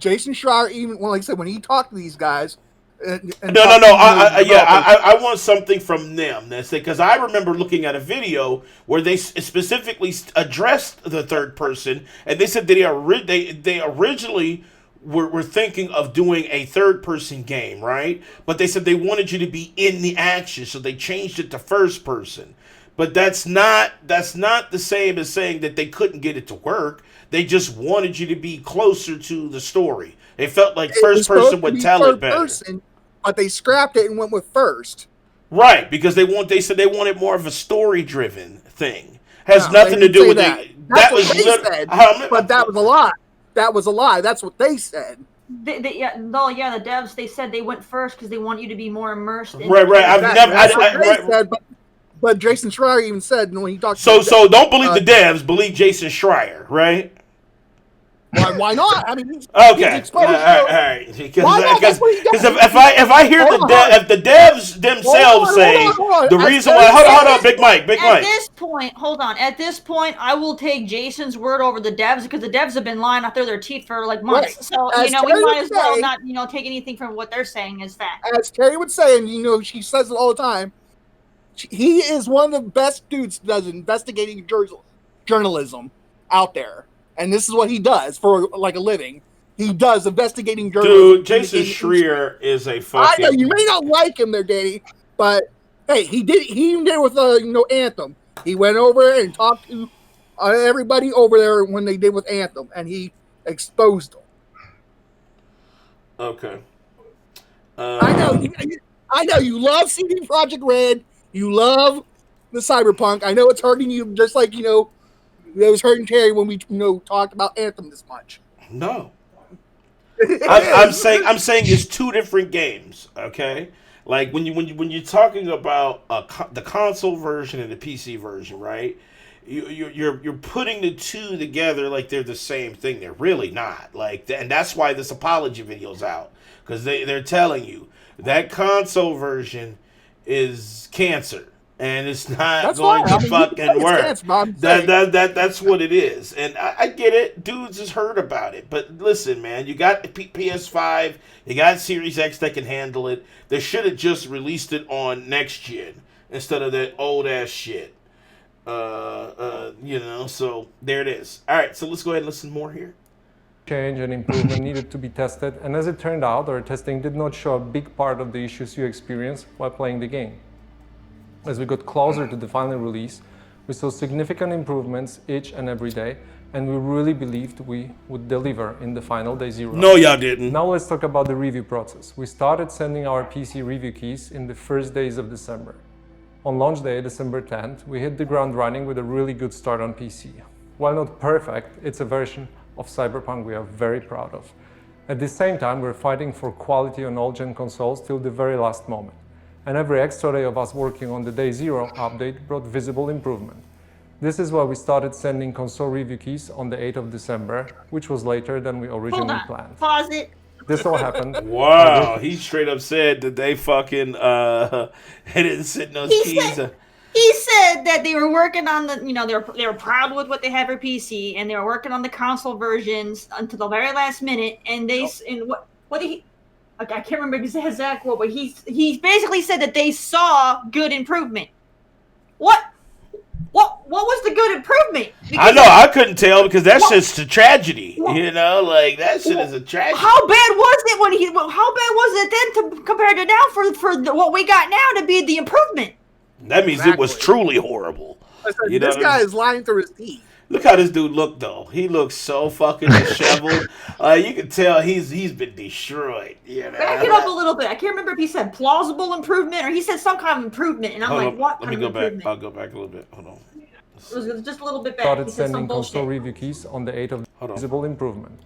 Jason Schreier, even like I said, when he talked to these guys, No. I want something from them. That's because I remember looking at a video where they specifically addressed the third person, and they said that they originally were thinking of doing a third person game, right? But they said they wanted you to be in the action, so they changed it to first person. But that's not the same as saying that they couldn't get it to work. They just wanted you to be closer to the story. They felt like first person would tell it better. Person, but they scrapped it and went with first. Right, because they said they wanted more of a story driven thing. Has nothing to do with that. That's what they said. But that was a lie. That was a lie. That's what they said. The devs, they said they went first because they want you to be more immersed. Right. But Jason Schreier even said when he talked. So don't believe the devs. Believe Jason Schreier, right? Why not? I mean, okay, all right. Because if I hear if the devs themselves say the reason why, hold on, Big Mike. At this point, I will take Jason's word over the devs because the devs have been lying out there their teeth for like months. Right. So we might as well not take anything from what they're saying as fact. As Terry would say, and she says it all the time. He is one of the best dudes that does investigating journalism out there. And this is what he does for like a living. He does investigating journalism. Dude, Jason Schreier is a fucking... I know, you may not like him there, Danny, but hey, he even did it with Anthem. He went over and talked to everybody over there when they did with Anthem, and he exposed them. Okay. I know you love CD Projekt Red. You love the Cyberpunk. I know it's hurting you, just like it was hurting Terry when we talked about Anthem this much. No, I'm saying it's two different games. Okay, like when you're talking about the console version and the PC version, right? You're putting the two together like they're the same thing. They're really not. And that's why this apology video's out, because they're telling you that console version is cancer, and it's not going to fucking work. That's what it is, and I get it. Dudes has heard about it, but listen, man, you got the PS5, you got Series X that can handle it. They should have just released it on next gen instead of that old ass shit. So there it is. All right, so let's go ahead and listen more here. Change and improvement needed to be tested, and as it turned out, our testing did not show a big part of the issues you experienced while playing the game. As we got closer to the final release, we saw significant improvements each and every day, and we really believed we would deliver in the final day zero. No, y'all didn't. Now let's talk about the review process. We started sending our PC review keys in the first days of December. On launch day, December 10th, we hit the ground running with a really good start on PC. While not perfect, it's a version of Cyberpunk we are very proud of. At the same time, we're fighting for quality on all-gen consoles till the very last moment. And every extra day of us working on the Day Zero update brought visible improvement. This is why we started sending console review keys on the 8th of December, which was later than we originally planned. Pause it. This all happened. Wow, he straight up said that they fucking didn't sit in those keys. He said that they were working on they were proud with what they had for PC, and they were working on the console versions until the very last minute. And what did he? I can't remember his exact quote, but he basically said that they saw good improvement. What was the good improvement? Because I know I couldn't tell because that's just a tragedy. That shit is a tragedy. How bad was it How bad was it then compared to now for what we got now to be the improvement? That means It was truly horrible. This guy is lying through his teeth. Look how this dude looked, though. He looks so fucking disheveled. You can tell he's been destroyed. Back it up a little bit. I can't remember if he said plausible improvement or he said some kind of improvement, and what? Let me go back. I'll go back a little bit. Hold on. It was just a little bit back. Started sending console review keys on the 8th of visible improvement.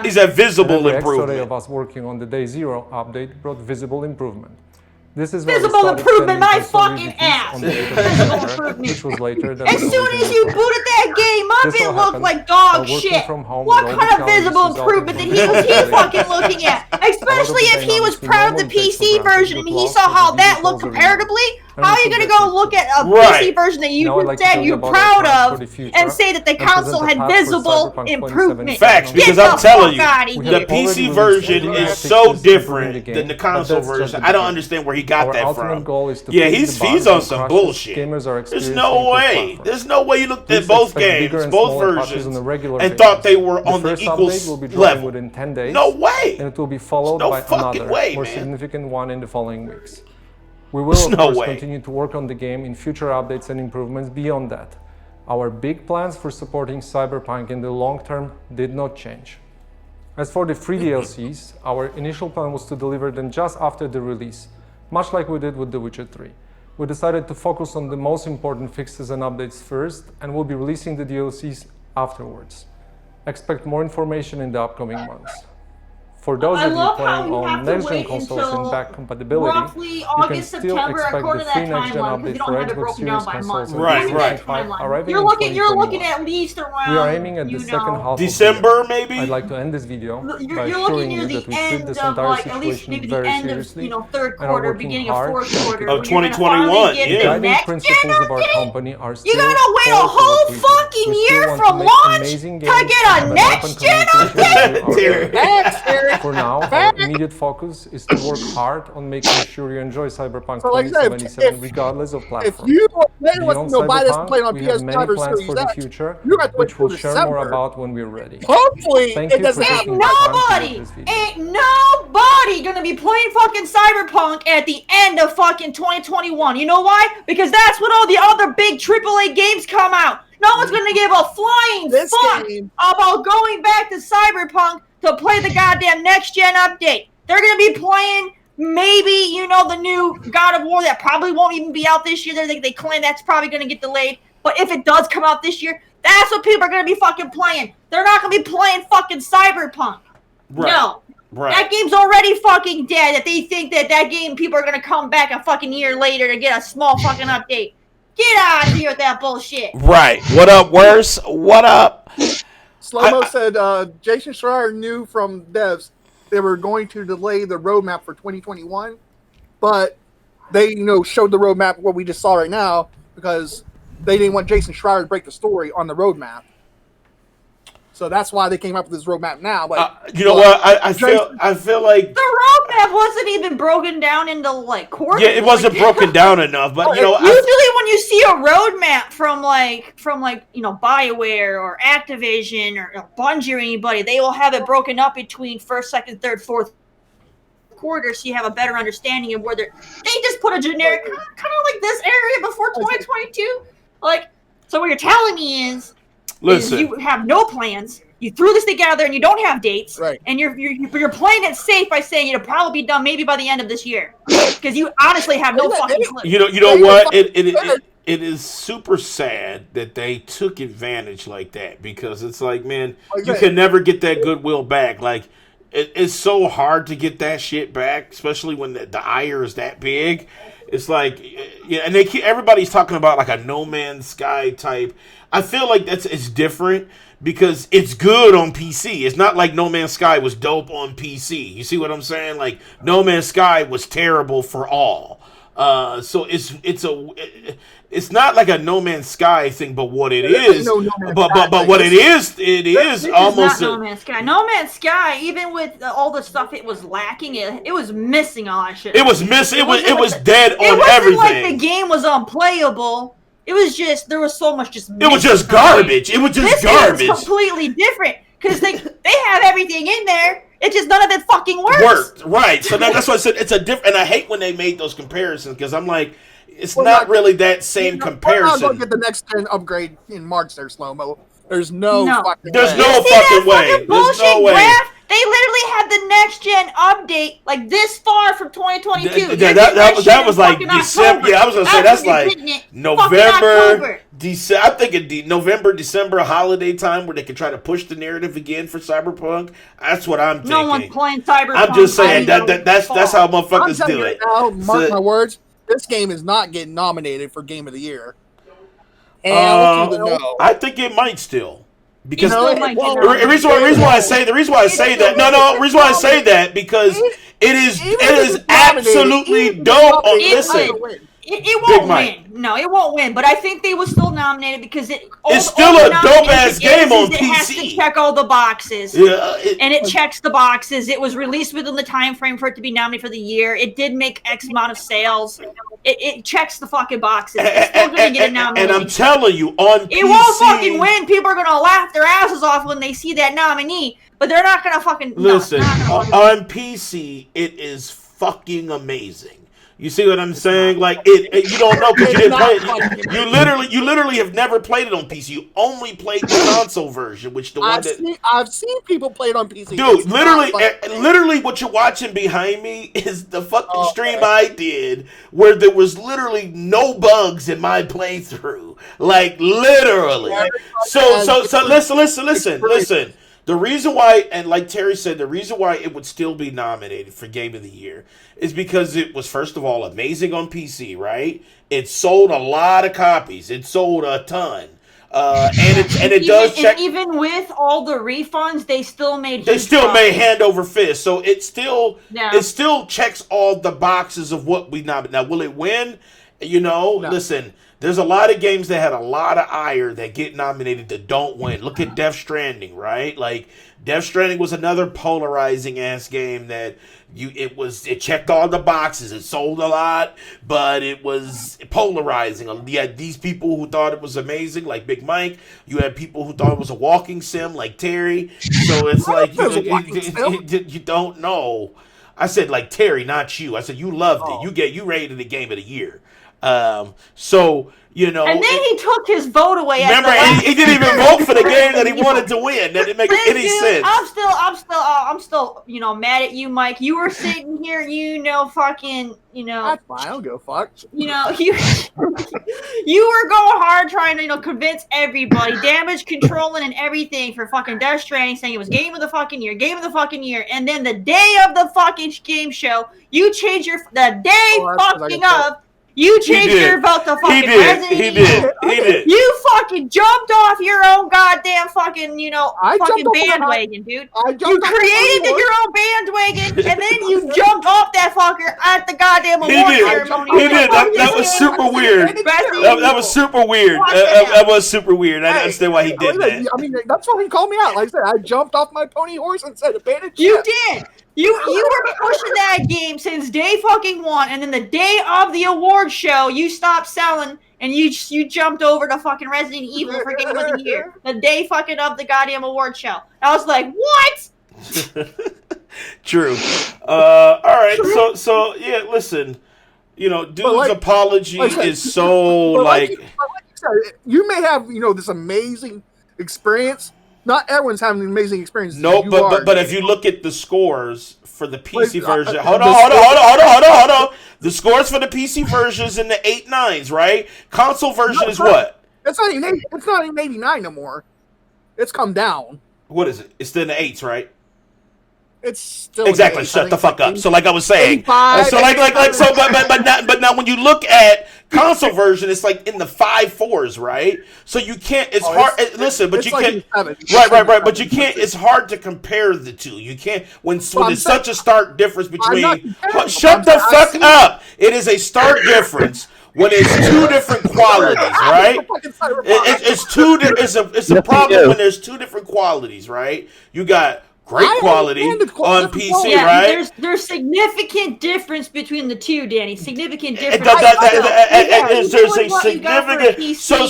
Is that visible improvement? Extra day of us working on the Day Zero update brought visible improvement. This is visible improvement, my fucking ass. Visible improvement. Which was later than as soon as you booted that game up, it looked like dog shit. What kind of visible improvement that he was fucking looking at? Especially if he was proud of the PC version and he saw how that looked comparatively. How are you going to go look at a Right. PC version that you Now I'd just like to said tell you you're about proud our plans of for the future and say that the and present console the had path for visible Cyberpunk improvement? 2077. Facts, Get because the I'm telling fuck outta you, here. the PC already version released is three so fixes to different the game, than the but console that's just version. the I don't beginning. understand where he got Our that ultimate from. goal is to Yeah, fix the he's bugs on and some crashes bullshit. gamers are There's experiencing no across way. platforms. There's no way you looked Please at both expect bigger games, and both smaller patches versions, on a regular and basis. thought they were The on the first equal update will be dropping level. within 10 days, No way. and it will be followed no by fucking another, way, more man. significant one in the following weeks. We will, There's of no course, way. continue to work on the game in future updates and improvements beyond that. Our big plans for supporting Cyberpunk in the long term did not change. As for the free DLCs, our initial plan was to deliver them just after the release, much like we did with The Witcher 3. We decided to focus on the most important fixes and updates first, and we'll be releasing the DLCs afterwards. Expect more information in the upcoming months. For those I of you love how playing you on have to next-gen wait consoles until and back compatibility, roughly you can August, still September, expect according the to free that next-gen timeline, because update you for don't have it Xbox broken Series down by consoles month. and Right, According to right. that PS5 timeline, arriving you're in looking 2021. at least around. We are aiming at the you second know, half of December, the year. maybe? I'd like to end this video by You're assuring looking you near that the we treat end this of entire like at least situation maybe the very end of seriously third and are quarter, working beginning of hard fourth to make quarter. it Of when you're gonna 2021, finally get yeah. the guiding next principles of our gen company are still You gotta wait a core to what whole we do. fucking We still year want from to make launch amazing to games get and a have an next open gen communication with you, our Dude. players. Facts, Eric. For now, our Facts. immediate focus is to work hard on making sure you enjoy Cyberpunk So, like I said, 2077 regardless of If platform. you then Beyond buy this and play it Cyberpunk, on we have many PS5 or plans Series for the X, future, you have to wait which we'll till share more December. about when we're ready. Hopefully, Thank it you for doesn't taking happen. the time to Nobody, watch this video. ain't nobody gonna be playing fucking Cyberpunk at the end of fucking 2021. You know why? Because that's when all the other big AAA games come out. No one's gonna give a flying This fuck game- about going back to Cyberpunk to play the goddamn next gen update. They're gonna be playing maybe, you know, the new God of War that probably won't even be out this year. They claim that's probably gonna get delayed. But if it does come out this year, that's what people are gonna be fucking playing. They're not gonna be playing fucking Cyberpunk. Right. No. Right. That game's already fucking dead. That they think that game people are gonna come back a fucking year later to get a small fucking update. Get out of here with that bullshit. Right. What up, worse? What up? Slow-Mo said Jason Schreier knew from devs they were going to delay the roadmap for 2021, but they, showed the roadmap what we just saw right now because they didn't want Jason Schreier to break the story on the roadmap. So that's why they came up with this roadmap now. But you know what? I feel like The roadmap wasn't even broken down into like quarters. yeah, it wasn't broken down enough. But Usually, when you see a roadmap from BioWare or Activision or Bungie or anybody, they will have it broken up between first, second, third, fourth quarter, so you have a better understanding of where they just put a generic kind of like this area before 2022. Like, so what you're telling me is you have no plans. You threw this together and you don't have dates, right? And you're playing it safe by saying it'll probably be done maybe by the end of this year because you honestly have no fucking clue. You know what? It is super sad that they took advantage like that because it's like, man, you can never get that goodwill back. Like, it's so hard to get that shit back, especially when the ire is that big. It's like, yeah, and everybody's talking about like a No Man's Sky type. I feel like it's different because it's good on PC. It's not like No Man's Sky was dope on PC. You see what I'm saying? Like, No Man's Sky was terrible for all. So it's not like a No Man's Sky thing, but what it is, but what it is almost not No Man's Sky. No Man's Sky, even with all the stuff it was lacking, it was missing a lot of shit. It was missing. It was dead on everything. It wasn't everything. like the game was unplayable. It was just there was so much just. It was just garbage. It was just garbage. This completely different because they have everything in there. It just none of it fucking worked. Right. So that's why I said it's a different. And I hate when they made those comparisons because I'm like, it's not really that same comparison. We're not going to get the next gen upgrade in March. There, Slow-Mo. There's no fucking There's way. no fucking way. There's no way. Graph? They literally had the next gen update like this far from 2022. That was like December. Yeah, I was gonna say that's like November, December. I'm thinking November, December holiday time where they can try to push the narrative again for Cyberpunk. That's what I'm thinking. No one's playing Cyberpunk. I'm just saying that's how motherfuckers do it. Now, mark my words. This game is not getting nominated for Game of the Year. I think it might still. Because the reason why I say that because it is absolutely dope. Listen, It won't win. No, it won't win. But I think they will still nominate it because it's still a dope ass game on PC. It has to check all the boxes. Yeah, and it checks the boxes. It was released within the time frame for it to be nominated for the year. It did make X amount of sales. It checks the fucking boxes. It's still going to get a nomination. And I'm telling you, on PC, it won't fucking win. People are going to laugh their asses off when they see that nominee. But they're not going to fucking... Listen, on PC, it is fucking amazing. You see what I'm saying? Like it you don't know because you didn't play it. You literally have never played it on PC. You only played the console version, which I've seen people play it on PC. Dude, literally, what you're watching behind me is the fucking stream I did, where there was literally no bugs in my playthrough. Like literally. So listen. The reason why, and like Terry said, the reason why it would still be nominated for Game of the Year is because it was, first of all, amazing on PC, right? It sold a lot of copies. It sold a ton. Even with all the refunds, they still made hand over fist. So it still checks all the boxes of what we nominated. Now, will it win? Listen. There's a lot of games that had a lot of ire that get nominated that don't win. Look at Death Stranding, right? Like Death Stranding was another polarizing ass game that it checked all the boxes. It sold a lot, but it was polarizing. You had these people who thought it was amazing, like Big Mike. You had people who thought it was a walking sim, like Terry. So it's like you don't know. I said like Terry, not you. I said you loved it. You rated the Game of the Year. And then he took his vote away. Remember, he didn't even vote for the game that he wanted to win. That didn't make any sense. I'm still, mad at you, Mike. You were sitting here, That's fine. I don't give a fuck. You were going hard trying to, convince everybody, damage controlling and everything for fucking Death Stranding, saying it was game of the fucking year, and then the day of the fucking game show, you changed your you changed your vote to fucking Resident Evil. He did. You fucking jumped off your own goddamn fucking, fucking bandwagon, dude. You created your own bandwagon, and then you jumped off that fucker at the goddamn award ceremony. He did. That was super weird. That was super weird. That was super weird. I understand why he did that. I mean, that's why he called me out. Like I said, I jumped off my pony horse and said, "Abandoned." You did. You were pushing that game since day fucking one, and then the day of the award show, you stopped selling, and you jumped over to fucking Resident Evil for Game of the Year. The day fucking of the goddamn award show. I was like, what? True. All right. So yeah. Listen. Dude's apology is so like you said, you may have this amazing experience. Not everyone's having an amazing experience. No, but if you look at the scores for the PC version, hold on. The scores for the PC version is in the 8.9s, right? Console version is what? It's not even 89 no more. It's come down. What is it? It's still in the 8s, right? It's still exactly. Shut the fuck up. So, like I was saying, but now when you look at console version, it's like in the 5.4s, right? So you can't. It's hard. Listen, but you can't. Right. But you can't. It's hard to compare the two. You can't when there's such a stark difference between. Shut the fuck up. It is a stark difference. When it's two different qualities, right? It's a problem when there's two different qualities, right? You got great quality on PC, right? There's significant difference between the two, Danny. Significant difference. There's a significant. So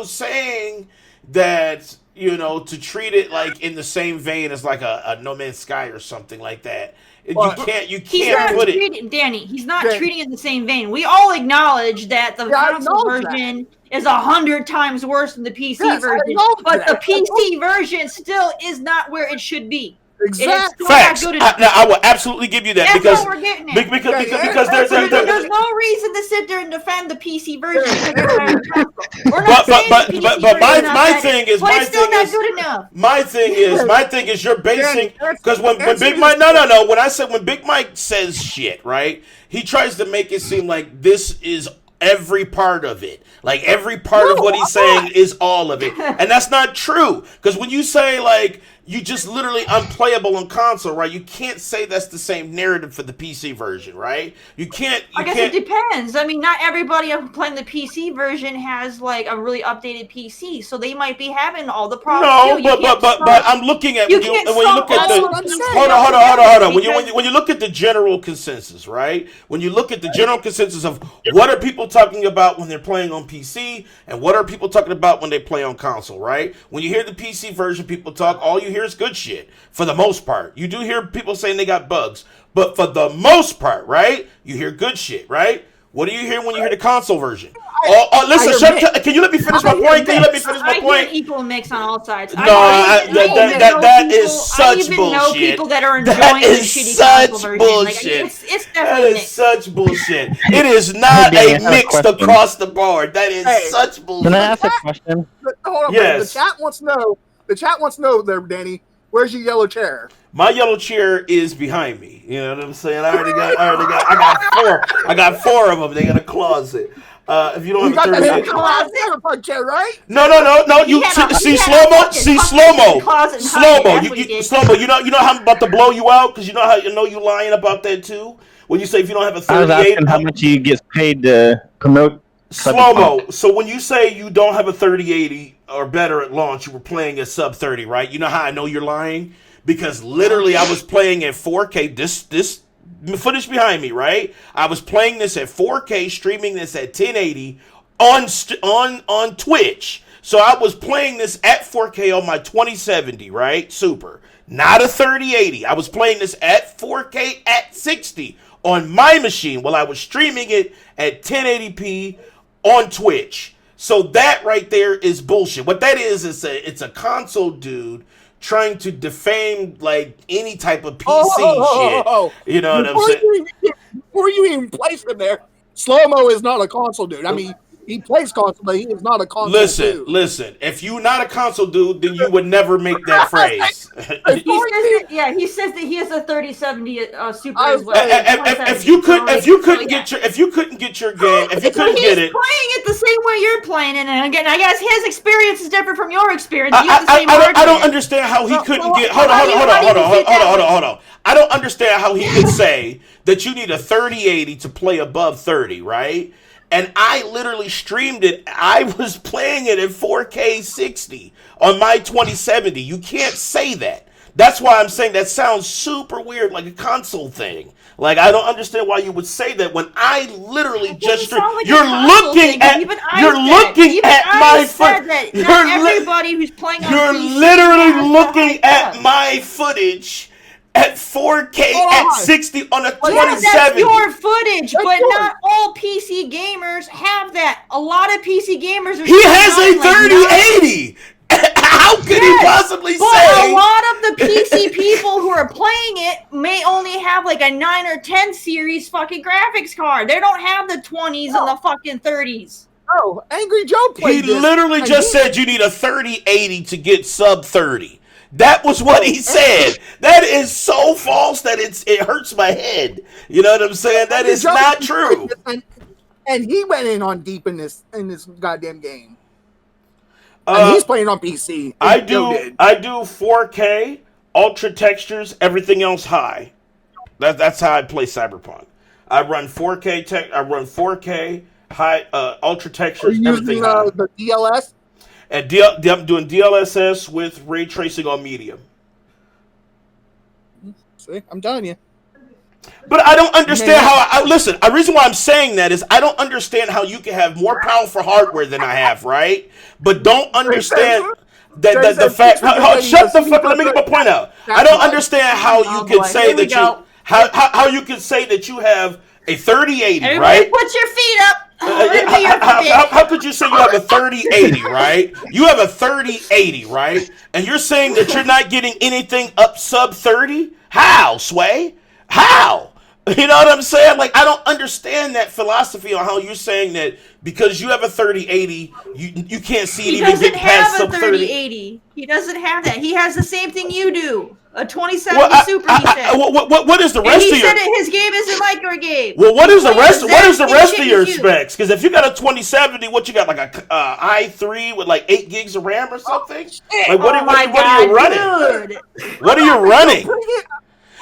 saying that to treat it like in the same vein as like a No Man's Sky or something like that. You can't put it. Danny, he's not treating it in the same vein. We all acknowledge that the console version is 100 times worse than the PC version, but the PC version still is not where it should be. Exactly. Facts. I will absolutely give you that. That's what we're getting at. Because there's no reason to sit there and defend the PC version. My thing is you're basing, because when Big Mike when Big Mike says shit, right? He tries to make it seem like this is every part of it. Like every part of what he's saying is all of it. And that's not true. Because when you say like you just literally unplayable on console, right? You can't say that's the same narrative for the PC version, right? You can't. I guess it depends. I mean, not everybody playing the PC version has like a really updated PC, so they might be having all the problems. No, but I'm looking at when you look at the hold on. When you look at the general consensus, right? When you look at the general consensus of what are people talking about when they're playing on PC and what are people talking about when they play on console, right? When you hear the PC version, people talk. All you hear is good shit for the most part. You do hear people saying they got bugs, but for the most part, right? You hear good shit, right? What do you hear when you hear the console version? Listen, can you let me finish my point? I hear equal mix on all sides. No, that is such bullshit. I even know people that are enjoying the shitty console version. Bullshit. Like, it's definitely that is such bullshit. It is not a mixed across the board. That is such bullshit. Can I ask a question? Hold on, yes. The chat wants to know there, Danny. Where's your yellow chair? My yellow chair is behind me. You know what I'm saying? I got four of them. They got a closet. If you don't have a 38, Cyberpunk chair, right? No. You see slow mo. You know how I'm about to blow you out because you know you lying about that too. When you say if you don't have a 38, I was asking how much he gets paid to promote slow mo. So when you say you don't have a 3080 or better at launch, you were playing a sub 30, right? You know how I know you're lying? Because literally I was playing at 4K. This footage behind me, right? I was playing this at 4K, streaming this at 1080 on Twitch. So I was playing this at 4K on my 2070, right? Super. Not a 3080. I was playing this at 4K at 60 on my machine while I was streaming it at 1080p on Twitch. So that right there is bullshit. What that is it's a console dude trying to defame like any type of PC shit. You know what I'm saying? Before you even place him there, Slow-Mo is not a console dude. I mean, he plays console, but he is not a console dude. Listen. If you're not a console dude, then you would never make that phrase. He says that he has a 3070 Super as well. If you couldn't get your game, if you couldn't get it, he's playing it the same way you're playing it, and again, I guess his experience is different from your experience. I don't understand how he couldn't get. Hold on. I don't understand how he could say that you need a 3080 to play above 30, right? And I literally streamed it. I was playing it at 4K 60 on my 2070. You can't say that. That's why I'm saying that sounds super weird, like a console thing. Like, I don't understand why you would say that when I literally just streamed. You're looking at my footage. Everybody who's playing on You're PC literally looking at my footage at 4K at 60 on a 2070. That's your footage, but not all PC gamers have that. A lot of PC gamers are. He has a 3080. How could he possibly say? A lot of the PC people who are playing it may only have like a 9 or 10 series fucking graphics card. They don't have the 20s and the fucking 30s. Oh, Angry Joe played this. He literally just said you need a 3080 to get sub 30. That was what he said. That is so false that it hurts my head. You know what I'm saying? That is not true. And he went in on deep in this goddamn game. And he's playing on PC. I do 4K, ultra textures, everything else high. That's how I play Cyberpunk. I run 4K high, ultra textures, everything high. The DLS. And I'm doing DLSS with ray tracing on medium. See, I'm telling you. But I don't understand listen, the reason why I'm saying that is I don't understand how you can have more powerful hardware than I have, right? But don't understand that the fact. Shut the fuck up. Let me get my point out. I don't understand how you can say that how you can say that you have a 3080, right? Put your feet up. How could you say you have a 3080, right? You have a 3080, right? And you're saying that you're not getting anything up sub 30? How, Sway? How? You know what I'm saying? Like, I don't understand that philosophy on how you're saying that because you have a 3080, you can't see it even get past sub 30. He doesn't have a 3080. He doesn't have that. He has the same thing you do. A 2070 Super, he said. What is the rest and of your... He said his game isn't like your game. Well, what is the rest of your specs? Because if you got a 2070, what you got, like a i3 with like 8 gigs of RAM or something? Like, what are you running? Dude. What are you running?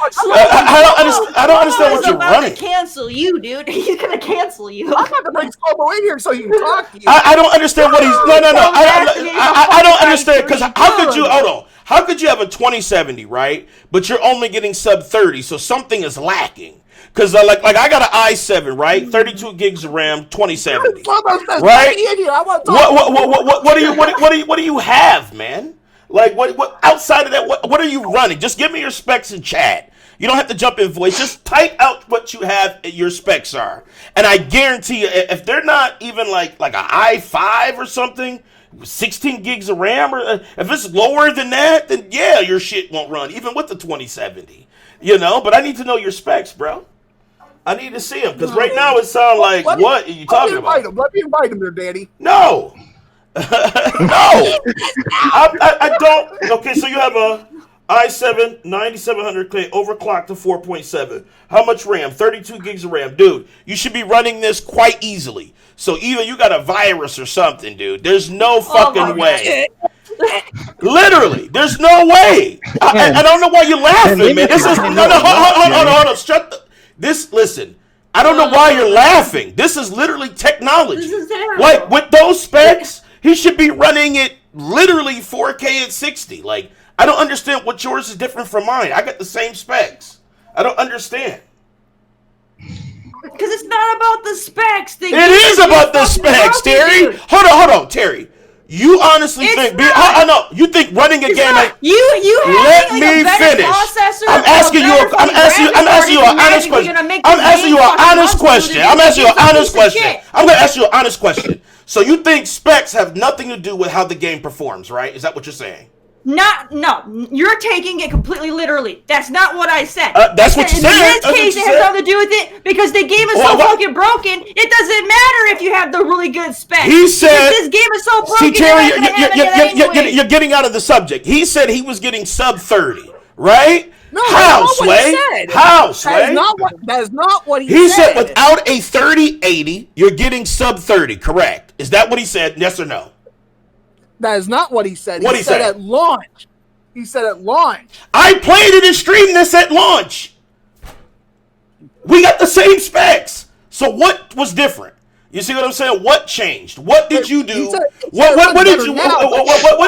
I don't understand what you're running. He's about to cancel you, dude. He's gonna cancel you. I'm about to bring Slobo in here so you can talk to you. I don't understand what he's... No. I don't understand, because how could you... Hold on. How could you have a 2070, right? But you're only getting sub 30, so something is lacking. Because like I got an i7, right? 32 gigs of RAM, 2070, right? What do you have, man? Like what outside of that? What are you running? Just give me your specs in chat. You don't have to jump in voice. Just type out what you have. Your specs are, and I guarantee you, if they're not even like an i5 or something. 16 gigs of RAM, or if it's lower than that, then yeah, your shit won't run, even with the 2070. You know, but I need to know your specs, bro. I need to see them, because right now it sounds like, what are you talking about? Let me invite him there, Daddy. No. No. I don't. Okay, so you have a i7 9700K overclocked to 4.7. How much RAM? 32 gigs of RAM. Dude, you should be running this quite easily. So either you got a virus or something, dude. There's no fucking way. Literally, there's no way. I don't know why you're laughing, man. This is hold on. Listen. I don't know why you're laughing. This is literally technology. This is terrible. Like with those specs, he should be running it literally 4K at 60. Like, I don't understand what yours is different from mine. I got the same specs. I don't understand. Because it's not about the specs. It is about the specs, Terry. Hold on, Terry. You honestly think? I know you think running a game. You have let me finish. I'm asking you an honest question. I'm asking you an honest question. I'm gonna ask you an honest question. So you think specs have nothing to do with how the game performs, right? Is that what you're saying? No, you're taking it completely literally. That's not what I said. That's what you said. In this case, it has nothing to do with it because the game is so fucking broken. It doesn't matter if you have the really good specs. He said this game is so broken. See, Terry, you're getting out of the subject. He said he was getting sub 30, right? No, how, Sway? How, Sway? That is not what he said. He said without a 3080, you're getting sub 30, correct? Is that what he said? Yes or no? That is not what he said. What he said at launch. He said at launch. I played it and streamed this at launch. We got the same specs. So what was different? You see what I'm saying? What changed? What did you do? What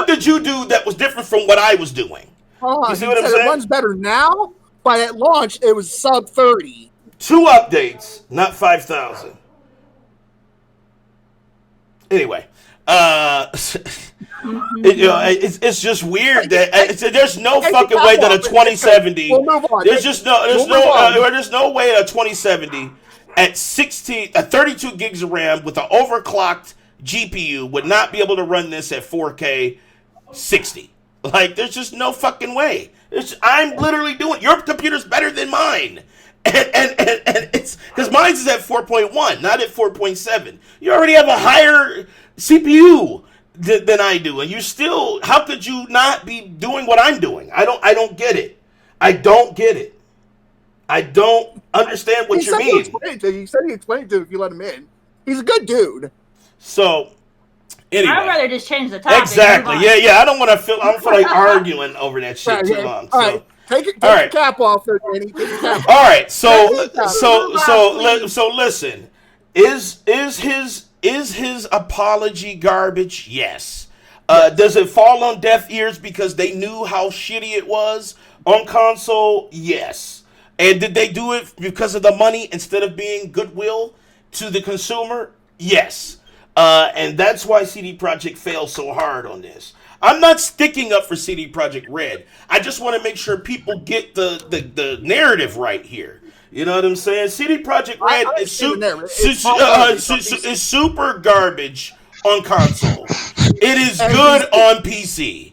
did you do that was different from what I was doing? You see what I'm saying? It runs better now, but at launch it was sub 30. 2 updates, not 5,000. Anyway, it's just weird that there's no fucking way that a 2070. There's no way a 2070 at 32 gigs of RAM with an overclocked GPU would not be able to run this at 4K 60. Like, there's just no fucking way. I'm literally doing. Your computer's better than mine. And it's because mine is at 4.1, not at 4.7. You already have a higher CPU than I do, and you still. How could you not be doing what I'm doing? I don't get it. I don't get it. I don't understand what you mean. He said he explained it to you if you let him in. He's a good dude. So. Anyway. I'd rather just change the topic. Exactly. Yeah. I don't want to feel. I don't feel like arguing over that shit too long. All right. Take your cap off there, Danny. All right. So listen. Is his apology garbage? Yes. Does it fall on deaf ears because they knew how shitty it was on console? Yes. And did they do it because of the money instead of being goodwill to the consumer? Yes. And that's why CD Projekt failed so hard on this. I'm not sticking up for CD Projekt Red. I just want to make sure people get the narrative right here. You know what I'm saying? CD Projekt Red is super garbage on console. It is good on PC.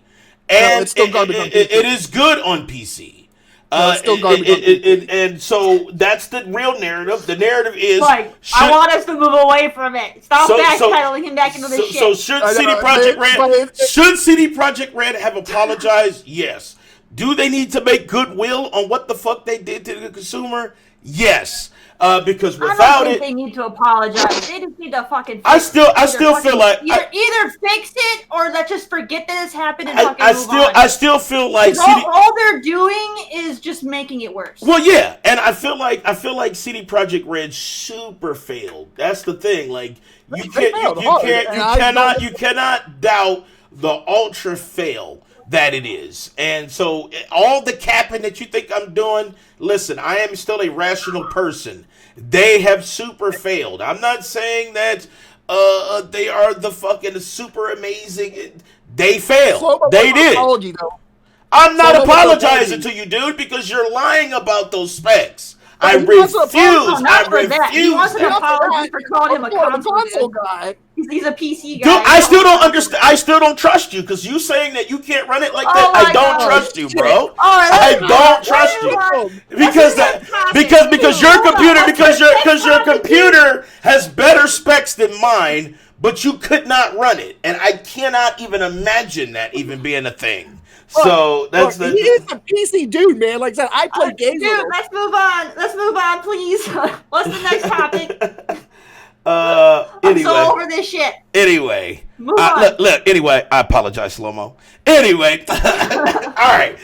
And it's still garbage on PC. It is good on PC. it's still garbage. And so that's the real narrative. The narrative is I want us to move away from it. Stop backpedaling him back into this shit. So should CD Projekt Red have apologized? Yes. Do they need to make goodwill on what the fuck they did to the consumer? Yes. Because without I don't think they need to apologize. They just need to fucking. I still feel like either fix it or let's just forget that this happened and fucking move on. I still feel like all they're doing is just making it worse. Well, yeah, and I feel like CD Projekt Red super failed. That's the thing. Like you cannot doubt the ultra fail that it is. And so all the capping that you think I'm doing, listen, I am still a rational person. They have super failed. I'm not saying that they are the fucking super amazing. They failed. They did. Apology, though. I'm not apologizing to you, dude, because you're lying about those specs. I refuse. He wants an apology for calling him a console guy. He's a PC guy. Dude, I still don't understand. I still don't trust you because you saying that you can't run it like that. I don't trust you, bro. I don't trust you because your computer has better specs than mine, but you could not run it, and I cannot even imagine that even being a thing. So he is a PC dude, man. Like I said, I play games. Dude, let's move on. Let's move on, please. What's the next topic? I'm so over this shit. Anyway, move on. Look. Anyway, I apologize, Slow-Mo. Anyway, all right.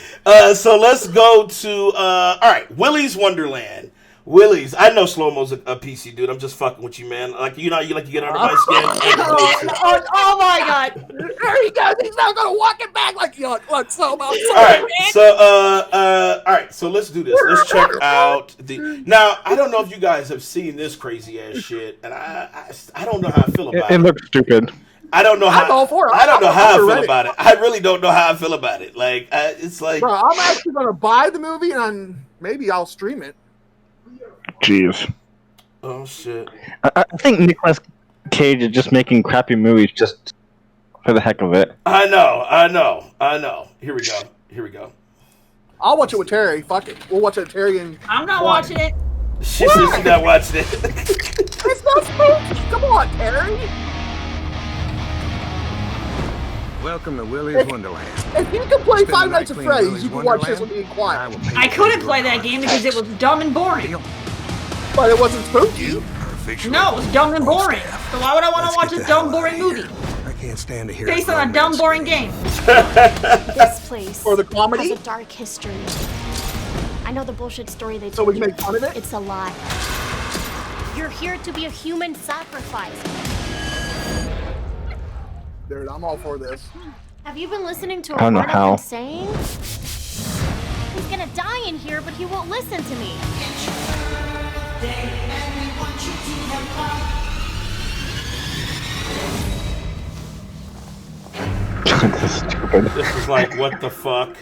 So let's go to all right. Willy's Wonderland. Willy's. I know Slow-Mo's a PC dude. I'm just fucking with you, man. Like you get under my skin. Oh my god! There he goes. He's not gonna walk it back like look, Slow-Mo. All right. So all right. So let's do this. Let's check out the. Now I don't know if you guys have seen this crazy ass shit, and I don't know how I feel about it. It looks stupid. I don't know how. I don't know how I feel about it. I really don't know how I feel about it. Like it's like. Bro, I'm actually gonna buy the movie and maybe I'll stream it. Jeez. Oh shit. I think Nicolas Cage is just making crappy movies just for the heck of it. I know. Here we go. I'll watch it with Terry. Fuck it. We'll watch it with Terry and. I'm not watching it. She's not watching it. It's not spooky. Come on, Terry. Welcome to Willy's Wonderland. If you can play Five Nights at Freddy's, you can watch this with being quiet. I couldn't play that game because it was dumb and boring. But it wasn't spooky. No, it was dumb and boring. So why would I want to watch a dumb, boring movie? I can't stand to hear based on a dumb, boring game. This place or the comedy has a dark history. I know the bullshit story they told. So we make fun of it? It's a lie. You're here to be a human sacrifice. Dude, I'm all for this. Have you been listening to I don't know what how. I'm saying? He's gonna die in here, but he won't listen to me. This is stupid. This is like, what the fuck?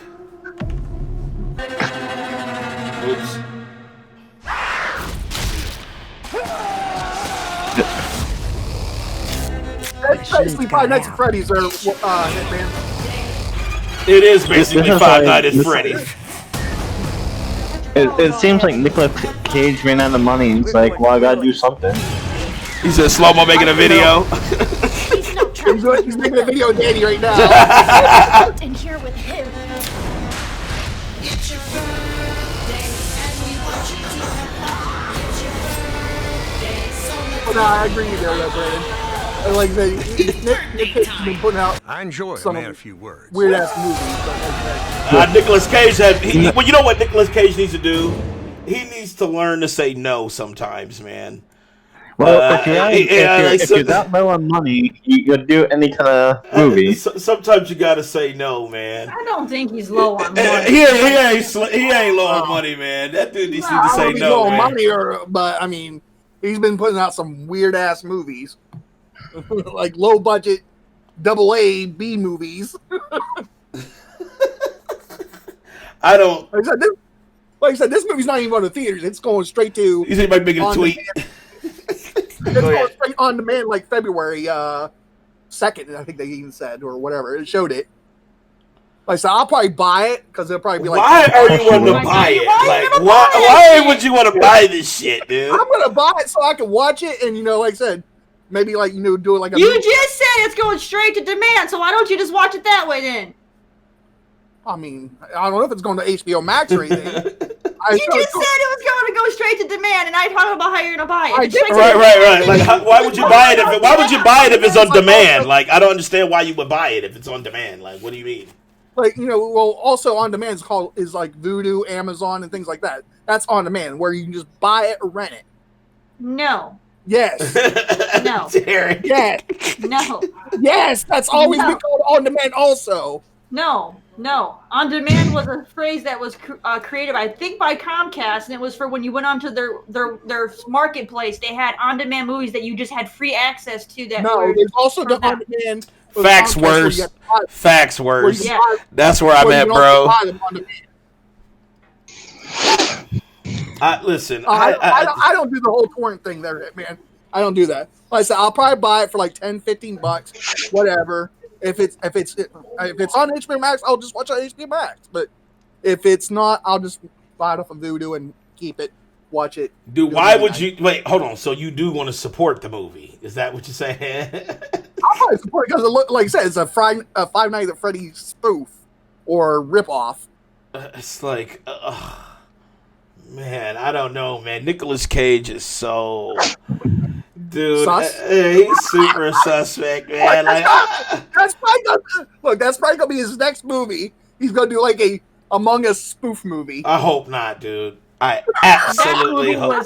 Oops. It's basically Five Nights at Freddy's or Hitman. It is basically Five Nights at Freddy's. It seems like Nicolas Cage ran out of money. He's like, well, I gotta do something. He said, Slow-Mo making a video. He's making a video with Danny right now. In here with him. No, I agree with you there, Brandon. Like Nick Cage has been putting out. I enjoy some a few words. Weird ass movies. But Nicolas Cage well, you know what Nicolas Cage needs to do? He needs to learn to say no sometimes, man. Well, if you're that low on money, you could do any kind of movie. Sometimes you gotta say no, man. I don't think he's low on money. He ain't low on money, man. That dude needs to say no, man. Money but I mean, he's been putting out some weird ass movies, like low budget, AA B movies. I don't. Like I said, this movie's not even going to theaters. It's going straight to. You think he might make a tweet? It's going straight on demand, like February 2nd. I think they even said, or whatever. It showed it. Like I said, I'll probably buy it because it'll probably be like. Why are you wanting to Why buy you it? wanna Like, buy why it? would you want to buy this shit, dude? I'm gonna buy it so I can watch it, and like I said, maybe like do it like a. You just said it's going straight to demand, so why don't you just watch it that way then? I mean, I don't know if it's going to HBO Max or anything. You just said it was going to go straight to demand, and I talked about how you're gonna buy it. I It's did. straight to Right. demand. Like, why would you buy it? Why would you buy it if it's on demand? Like, I don't understand why you would buy it if it's on demand. Like, what do you mean? Like well, also on demand is like Vudu, Amazon, and things like that. That's on demand where you can just buy it or rent it. No. Yes. No. Terry. Yes. No. Yes. That's always been called on demand. Also. No. On demand was a phrase that was created, I think, by Comcast, and it was for when you went onto their marketplace. They had on-demand movies that you just had free access to. That No, there's also the on demand. Facts worse. Facts worse. Yeah. That's where I'm at, bro. Listen, I don't do the whole torrent thing there, man. I don't do that. Like I said, I'll probably buy it for like $10-15, whatever. If it's on HBO Max, I'll just watch it on HBO Max. But if it's not, I'll just buy it off of Vudu and keep it, watch it. Dude, why would you wait? Hold on. So you do want to support the movie? Is that what you're saying? I'll probably support it because, like I said, it's a Five Nights at Freddy's spoof or ripoff. It's like, man, I don't know, man. Nicolas Cage is so, dude. He's super suspect, man. That's probably gonna be his next movie. He's gonna do like a Among Us spoof movie. I hope not, dude. I absolutely hope.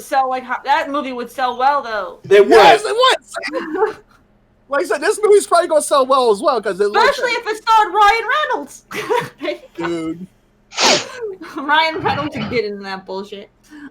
That movie would sell well, though. Yes, it would. Like I said, this movie's probably gonna sell well as well because especially if it starred Ryan Reynolds. Dude. Ryan Reynolds can get into that bullshit.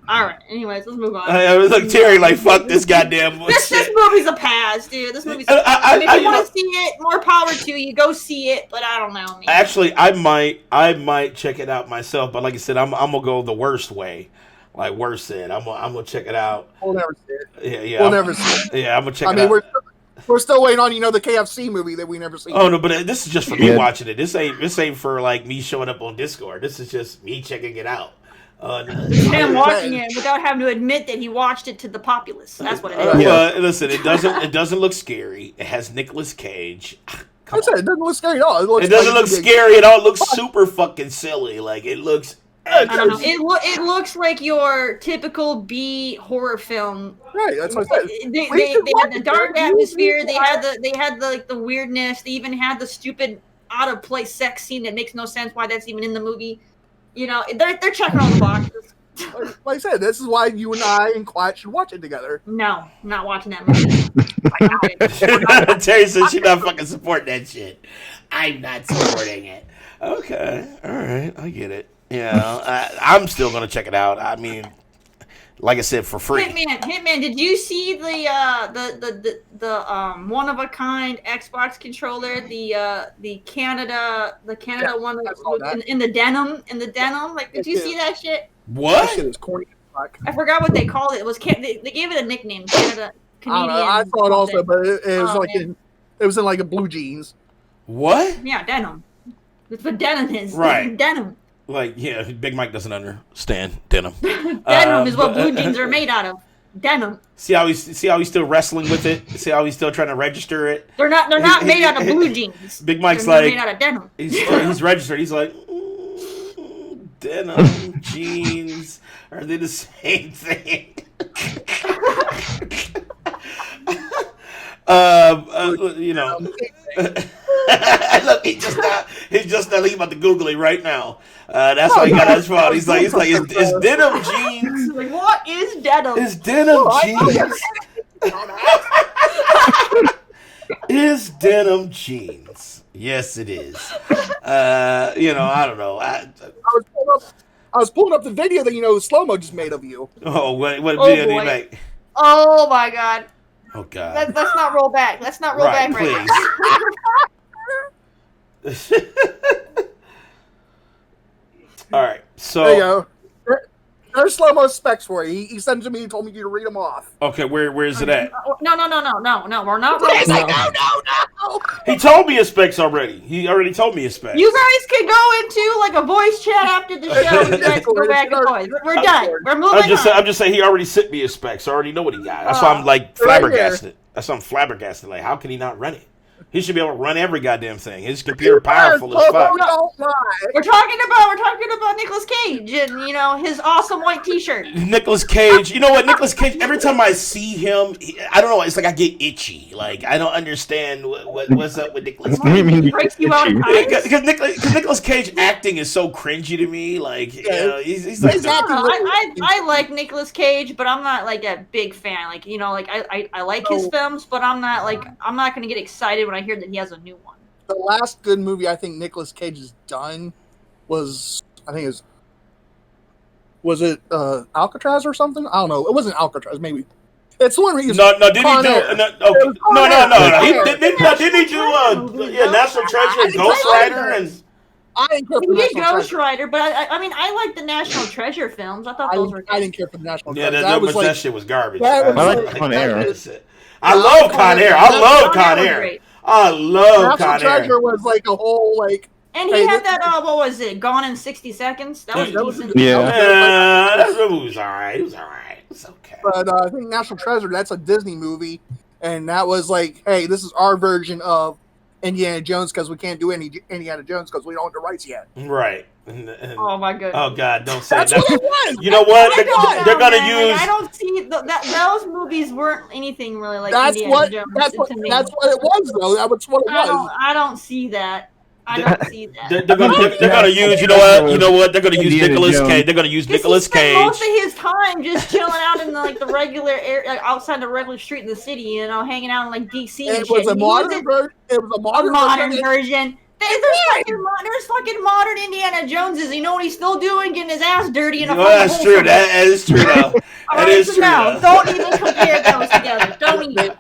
All right. Anyways, let's move on. I was like Terry, like fuck this goddamn bullshit. This movie's a pass, dude. This movie's. If you want to see it, more power to you. Go see it, but I don't know. Man. Actually, I might check it out myself, but like I said, I'm gonna go the worst way. Like worse said, I'm gonna check it out. We'll never see it. Yeah. We'll never see it. Yeah, I'm gonna check it out. We're still waiting on the KFC movie that we never seen. Oh no, but this is just for me watching it. This ain't for like me showing up on Discord. This is just me checking it out. Him watching it without having to admit that he watched it to the populace. That's what it is. Well, listen, it doesn't look scary. It has Nicolas Cage. I said it doesn't look scary at all. It doesn't look scary at all. It looks super fucking silly. Like it looks. I don't know. It looks like your typical B horror film. Right, that's what I said. They had the dark atmosphere. They had the weirdness. They even had the stupid out of place sex scene that makes no sense. Why that's even in the movie? You know, they're checking all the boxes. Like I said, this is why you and I and Quiet should watch it together. No, I'm not watching that movie. Terry says she's not fucking supporting that shit. I'm not supporting it. Okay, all right, I get it. Yeah, I'm still gonna check it out. I mean, like I said, for free. Hitman, did you see the one of a kind Xbox controller? The Canada one in the denim Like, did you see that shit? What? That shit is corny. I forgot what they called it. It was they gave it a nickname, Canadian. I saw it also, but it was it was in like a blue jeans. What? Yeah, denim. That's what denim is. Right. Denim. Like, yeah, Big Mike doesn't understand denim. Denim is what blue jeans are made out of. Denim. See how he's still wrestling with it. See how he's still trying to register it. They're not made out of blue jeans. Big Mike's They're like made out of denim. He's registered. He's like denim jeans. Are they the same thing? You know. Look, he's just not thinking about the Google it right now. That's why he got his phone. He's like, is denim jeans? Like, what is denim? Is denim jeans? Is denim jeans? Yes, it is. You know, I don't know. I was pulling up the video that Slow-Mo just made of you. Oh, what video did he make? Oh my god. Oh god. Let's not roll back. Let's not roll back please. right now. All right, so there you go. There's Slow-Mo specs for you. He sent it to me and told me to read them off. Okay, where is it at? No. We're not rolling back. He told me his specs already. He already told me his specs. You guys can go into like a voice chat after the show. You guys can go back and forth. We're done. We're moving on. I'm just saying he already sent me his specs. I already know what he got. That's why I'm like flabbergasted. That's why I'm flabbergasted. Like, how can he not run it? He should be able to run every goddamn thing. His computer powerful as fuck. We're talking about Nicolas Cage and his awesome white T-shirt. Nicolas Cage. You know what? Nicolas Cage. Every time I see him, I don't know. It's like I get itchy. Like I don't understand what's up with Nicolas Cage. Breaks you out Because Nicolas Cage acting is so cringy to me. Like he's like. I like Nicolas Cage, but I'm not like a big fan. Like I like his films, but I'm not gonna get excited when I hear that he has a new one. The last good movie I think Nicolas Cage has done was Alcatraz or something? I don't know. It wasn't Alcatraz, maybe. It's the one where he was No. Didn't he do? Didn't he do? National Treasure and Ghost Rider and. I didn't care for he did National Ghost Treasure. Rider, but I like the National Treasure films. I thought those were. I didn't care for the National Yeah, Treasure. that shit was garbage. I like Con Air. I love Con Air. I love Con Air. I love Con Air. National Treasure was like a whole like. And he had that. What was it? Gone in 60 Seconds. That was decent. Yeah. That movie was alright. It was alright. It's okay. But I think National Treasure, that's a Disney movie, and that was like, hey, this is our version of Indiana Jones because we can't do any Indiana Jones because we don't own the rights yet. Right. Oh my goodness. Oh God! Don't say That's that. what it was. You know what? They're gonna man. use. Like, I don't see those movies weren't anything really like That's Indiana what. Jones That's what. to me. That's what it was, though. That's what it was. I don't see that. I don't see that. They're gonna use. You know what? They're gonna use Nicolas Cage. They're gonna use Nicolas Cage. Most of his time just chilling out in the regular air, outside the regular street in the city. Hanging out in like DC. And and it was shit. a modern version. It was a modern version. There's fucking modern Indiana Joneses. You know what he's still doing? Getting his ass dirty in a fucking That's true. That is true. That is true. No, don't even compare those together. Don't even.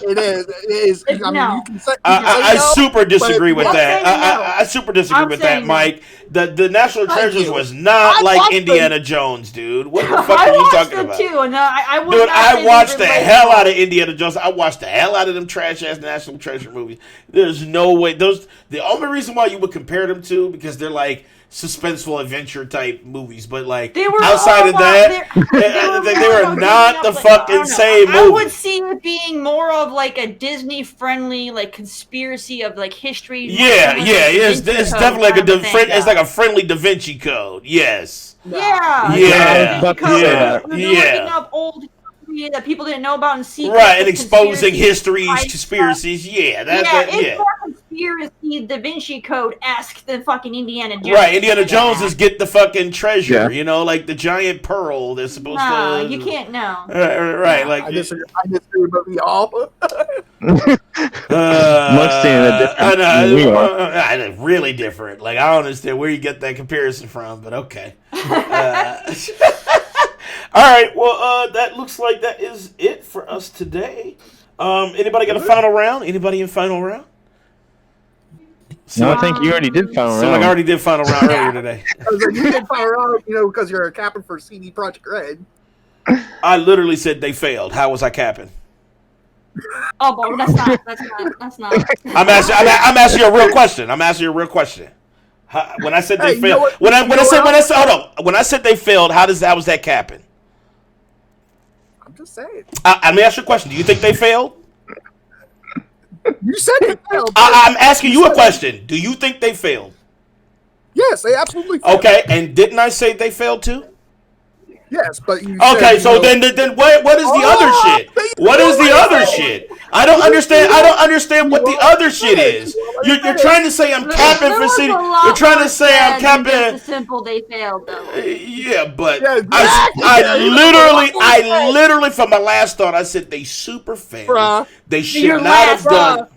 It is. I mean, No. you can say, I super disagree with I'm that. saying no. I super disagree I'm with that, saying no. Mike. The National Treasures you. was not I like watched Indiana Jones, dude. What the fuck I are you watched talking them about? too, and I would Dude, not say I watched the they relate hell at out all. of Indiana Jones. I watched the hell out of them trash ass National Treasure movies. There's no way the only reason why you would compare them to because they're like suspenseful adventure type movies, but like They were outside of that, they were not the fucking same movie. I would see it being more of like a Disney friendly like conspiracy of like history. It's definitely like it's like a friendly Da Vinci Code. Yes. Yeah. Yeah. Looking up old history that people didn't know about and secrets. Right, and exposing conspiracies, histories, conspiracies. Yeah, it's more conspiracy Da Vinci Code-esque than fucking Indiana Jones. Right, Indiana Jones is get the fucking treasure, like the giant pearl they're supposed to. No, you can't know. Right, like I disagree with y'all. I know, really different. Like I don't understand where you get that comparison from, but okay. All right, well, that looks like that is it for us today. Anybody got a final round? Anybody in final round? No, I think you already did final round. So like I already did final round earlier today. You did final round, because you're a captain for CD Projekt Red. I literally said they failed. How was I capping? Oh, but that's not. I'm asking you a real question. When I said they failed, when I said they failed, how was that capping? I'm just saying. Let me ask you a question. Do you think they failed? You said they failed. I'm asking you a question. Do you think they failed? Yes, they absolutely failed. Okay, and didn't I say they failed too? Yes, but you okay, said, so then what is the other shit? What is the other shit? I don't understand what the other shit is. You're trying to say I'm capping for city. You're trying to say I'm capping. Simple, they failed though. Yeah, but I literally from my last thought I said they super failed. Bruh. They should not have done.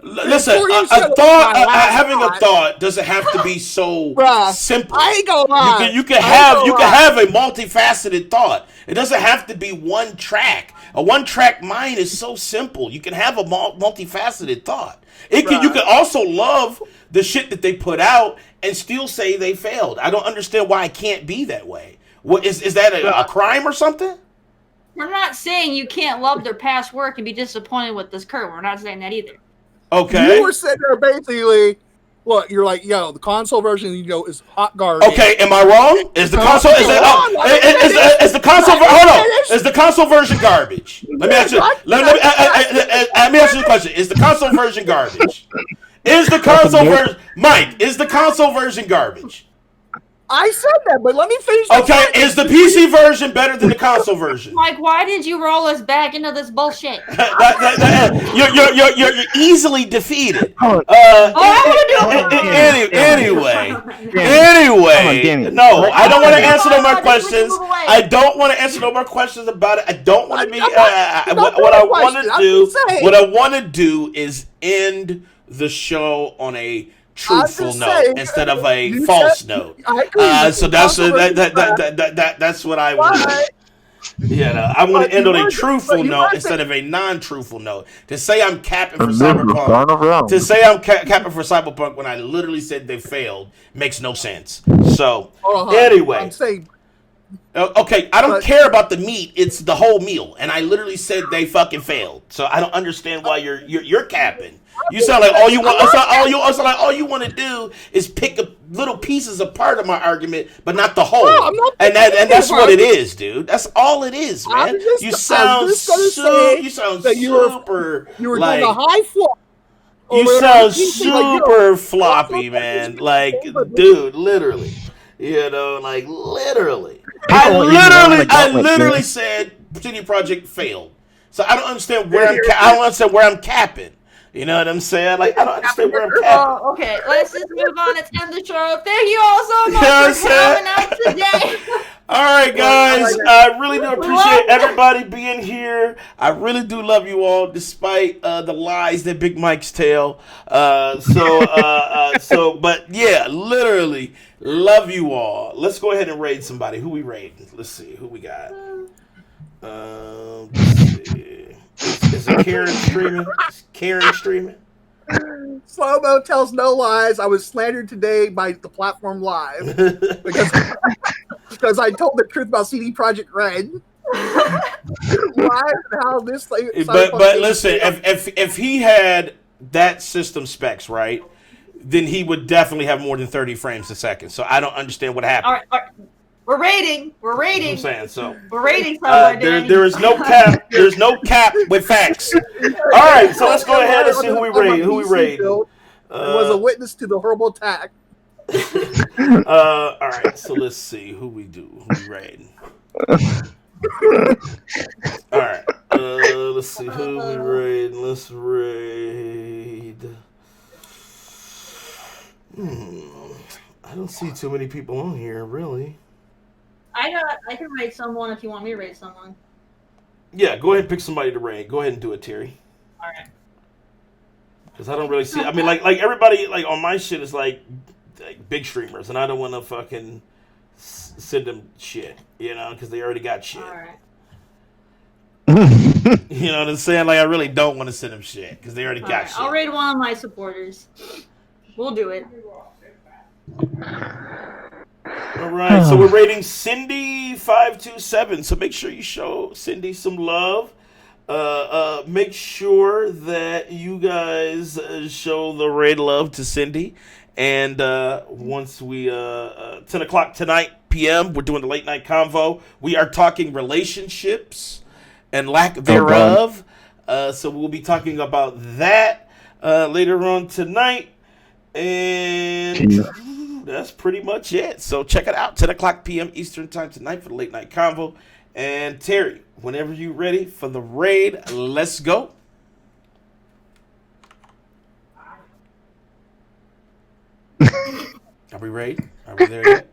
Listen, having a thought doesn't have to be so simple. I ain't gonna lie. You can have a multifaceted thought. It doesn't have to be one track. A one-track mind is so simple. You can have a multifaceted thought. You can also love the shit that they put out and still say they failed. I don't understand why it can't be that way. What is that a crime or something? We're not saying you can't love their past work and be disappointed with this curve. We're not saying that either. Okay. You were sitting there basically. Look, you're like, yo, the console version, is hot garbage. Okay, am I wrong? Is the console is the console is the console version garbage? Let me ask you. Let me ask you the question: is the console version garbage? Is the console version, Mike? Is the console version garbage? I said that, but let me finish. Okay, is the PC version better than the console version? Mike, why did you roll us back into this bullshit? You're easily defeated. Anyway, no, I don't want to answer no more questions. I don't want to answer no more questions about it. I don't want to be. What I want to do is end the show on a truthful note instead of a false note. So that's what I want. I want to end on a truthful note instead of a non-truthful note. To say I'm capping for Cyberpunk, capping when I literally said they failed makes no sense. So anyway, okay, I don't care about the meat; it's the whole meal, and I literally said they fucking failed. So I don't understand why you're capping. You sound like all you want. All you want to do is pick up little pieces apart of my argument, but not the whole. And that's what it is, dude. That's all it is, man. You sound super. You were like doing a high flop. You sound super floppy, man. Like, dude, literally. Literally. I literally said CD Projekt failed. So I don't understand where I'm capping. You know what I'm saying? Like, I don't understand where I'm capping. Okay, let's just move on and end the show. Thank you all so much for coming out today. All right, guys. I really do appreciate everybody being here. I really do love you all, despite the lies that Big Mike's tell. But yeah, literally love you all. Let's go ahead and raid somebody. Who we raiding? Let's see who we got. Let's see. Is it Karen streaming? Is Karen streaming? Slow-mo tells no lies. I was slandered today by the platform live because I told the truth about CD Projekt Red. How this but listen, if he had that system specs right, then he would definitely have more than 30 frames a second. So I don't understand what happened. All right. We're rating. You know what I'm saying so. We're rating. There is no cap. There's no cap with facts. All right, so let's go ahead and see who we raid. Was a witness to the horrible attack. All right, so let's see who we raid. All right, let's see who we raid. Let's raid. I don't see too many people on here, really. I can raid someone if you want me to raid someone. Yeah, go ahead and pick somebody to raid. Go ahead and do it, Terry. All right. Because I don't really see. I mean, like everybody like on my shit is like big streamers, and I don't want to fucking send them shit, because they already got shit. All right. You know what I'm saying? Like I really don't want to send them shit because they already got shit. I'll raid one of my supporters. We'll do it. All right, so we're rating Cindy527. So make sure you show Cindy some love. Make sure that you guys show the raid love to Cindy. And once we 10 o'clock tonight p.m., we're doing the late night convo. We are talking relationships and lack thereof. So we'll be talking about that later on tonight. And that's pretty much it. So check it out. 10 o'clock p.m. Eastern time tonight for the late night convo. And Terry, whenever you're ready for the raid, let's go. Are we ready? Are we there yet?